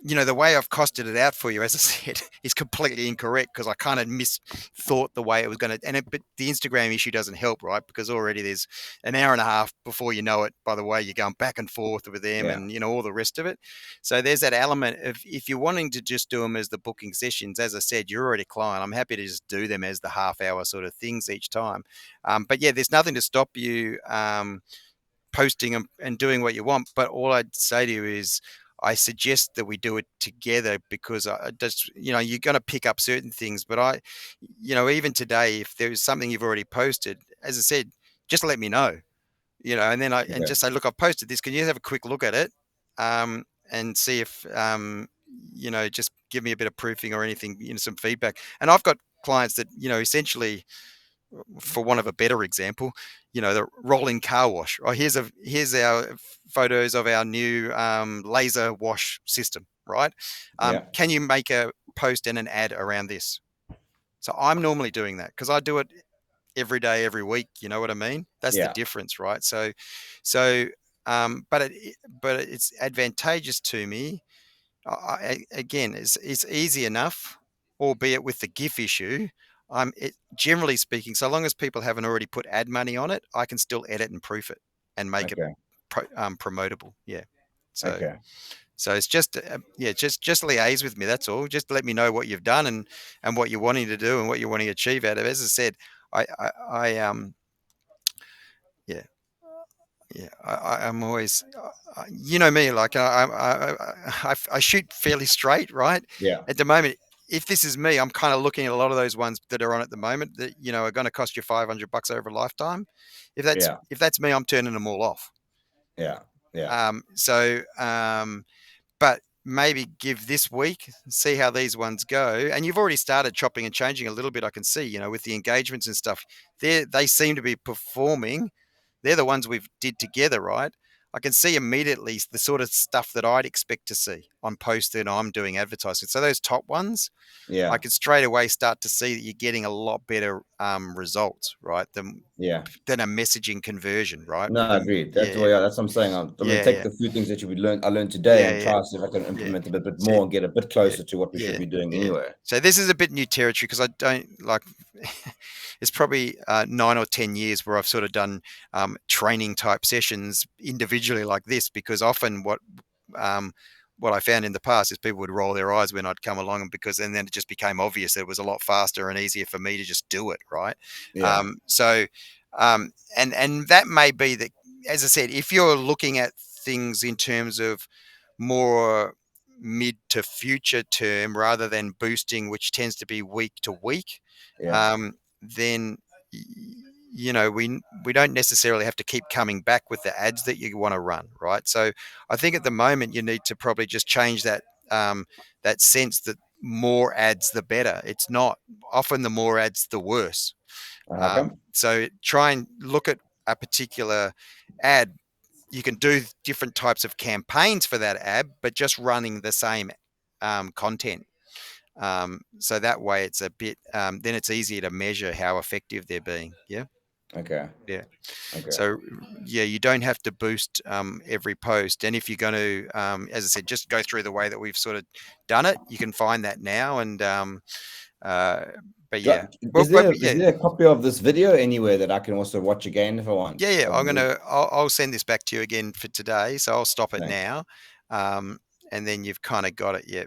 the way I've costed it out for you, as I said, is completely incorrect because I kind of misthought the way it was going to. But the Instagram issue doesn't help, right? Because already there's an hour and a half before you know it. By the way, you're going back and forth with them, Yeah. and all the rest of it. So there's that element of if you're wanting to just do them as the booking sessions. As I said, you're already a client. I'm happy to just do them as the half-hour sort of things each time. But yeah, there's nothing to stop you. Posting and doing what you want. But all I'd say to you is, I suggest that we do it together because I just, you're going to pick up certain things. But even today, if there is something you've already posted, as I said, just let me know, and then and Okay. just say, look, I've posted this. Can you have a quick look at it? And see if, just give me a bit of proofing or anything, some feedback. And I've got clients that, essentially, for want of a better example, the rolling car wash. Oh, here's our photos of our new laser wash system. Right? Yeah. Can you make a post and an ad around this? So I'm normally doing that because I do it every day, every week. You know what I mean? That's the Yeah. difference, right? So, but it's advantageous to me. Again, it's easy enough, albeit with the GIF issue. Generally speaking, so long as people haven't already put ad money on it, I can still edit and proof it and make it Okay. promotable. Yeah. So Okay. it's just just liaise with me. That's all. Just let me know what you've done and what you're wanting to do and what you're wanting to achieve out of it. As I said, yeah. Yeah, I'm always, you know me, like I shoot fairly straight, right? Yeah. At the moment, if this is me, I'm kind of looking at a lot of those ones that are on at the moment that are going to cost you $500 over a lifetime. Yeah. If that's me, I'm turning them all off. Yeah. Yeah. But maybe give this week, see how these ones go. And you've already started chopping and changing a little bit. I can see, with the engagements and stuff. They seem to be performing. They're the ones we've did together, right? I can see immediately the sort of stuff that I'd expect to see on post that I'm doing advertising. So those top ones, I Yeah. can straight away start to see that you're getting a lot better results, right, Yeah. than a messaging conversion, right? No, I agree. That's Yeah, why, yeah, that's what I'm saying. I'm gonna yeah, take yeah, the few things that I learned today yeah, and yeah, try and see if I can yeah. implement a bit So, more and get a bit yeah, closer to what we should yeah, be doing yeah. anyway. So this is a bit new territory because I don't like. It's probably 9 or 10 years where I've sort of done training type sessions individually like this, because often um, what I found in the past is people would roll their eyes when I'd come along, and then it just became obvious that it was a lot faster and easier for me to just do it, right? Yeah. So and that may be that, as I said, if you're looking at things in terms of more mid to future term rather than boosting, which tends to be week to week, Yeah. then we don't necessarily have to keep coming back with the ads that you want to run, right? So I think at the moment you need to probably just change that sense that more ads the better. It's not often the more ads the worse. Okay. So try and look at a particular ad. You can do different types of campaigns for that ad, but just running the same content. So that way it's a bit, then it's easier to measure how effective they're being. Yeah. Okay. Yeah. Okay. So yeah, you don't have to boost every post. And if you're going to, as I said, just go through the way that we've sort of done it, you can find that now. And, uh, but Do yeah, I, well, but is yeah, there a copy of this video anywhere that I can also watch again if I want? yeah. Of the, I'll send this back to you again for today. So I'll stop it thanks. now. Um, and then you've kind of got it. Yeah.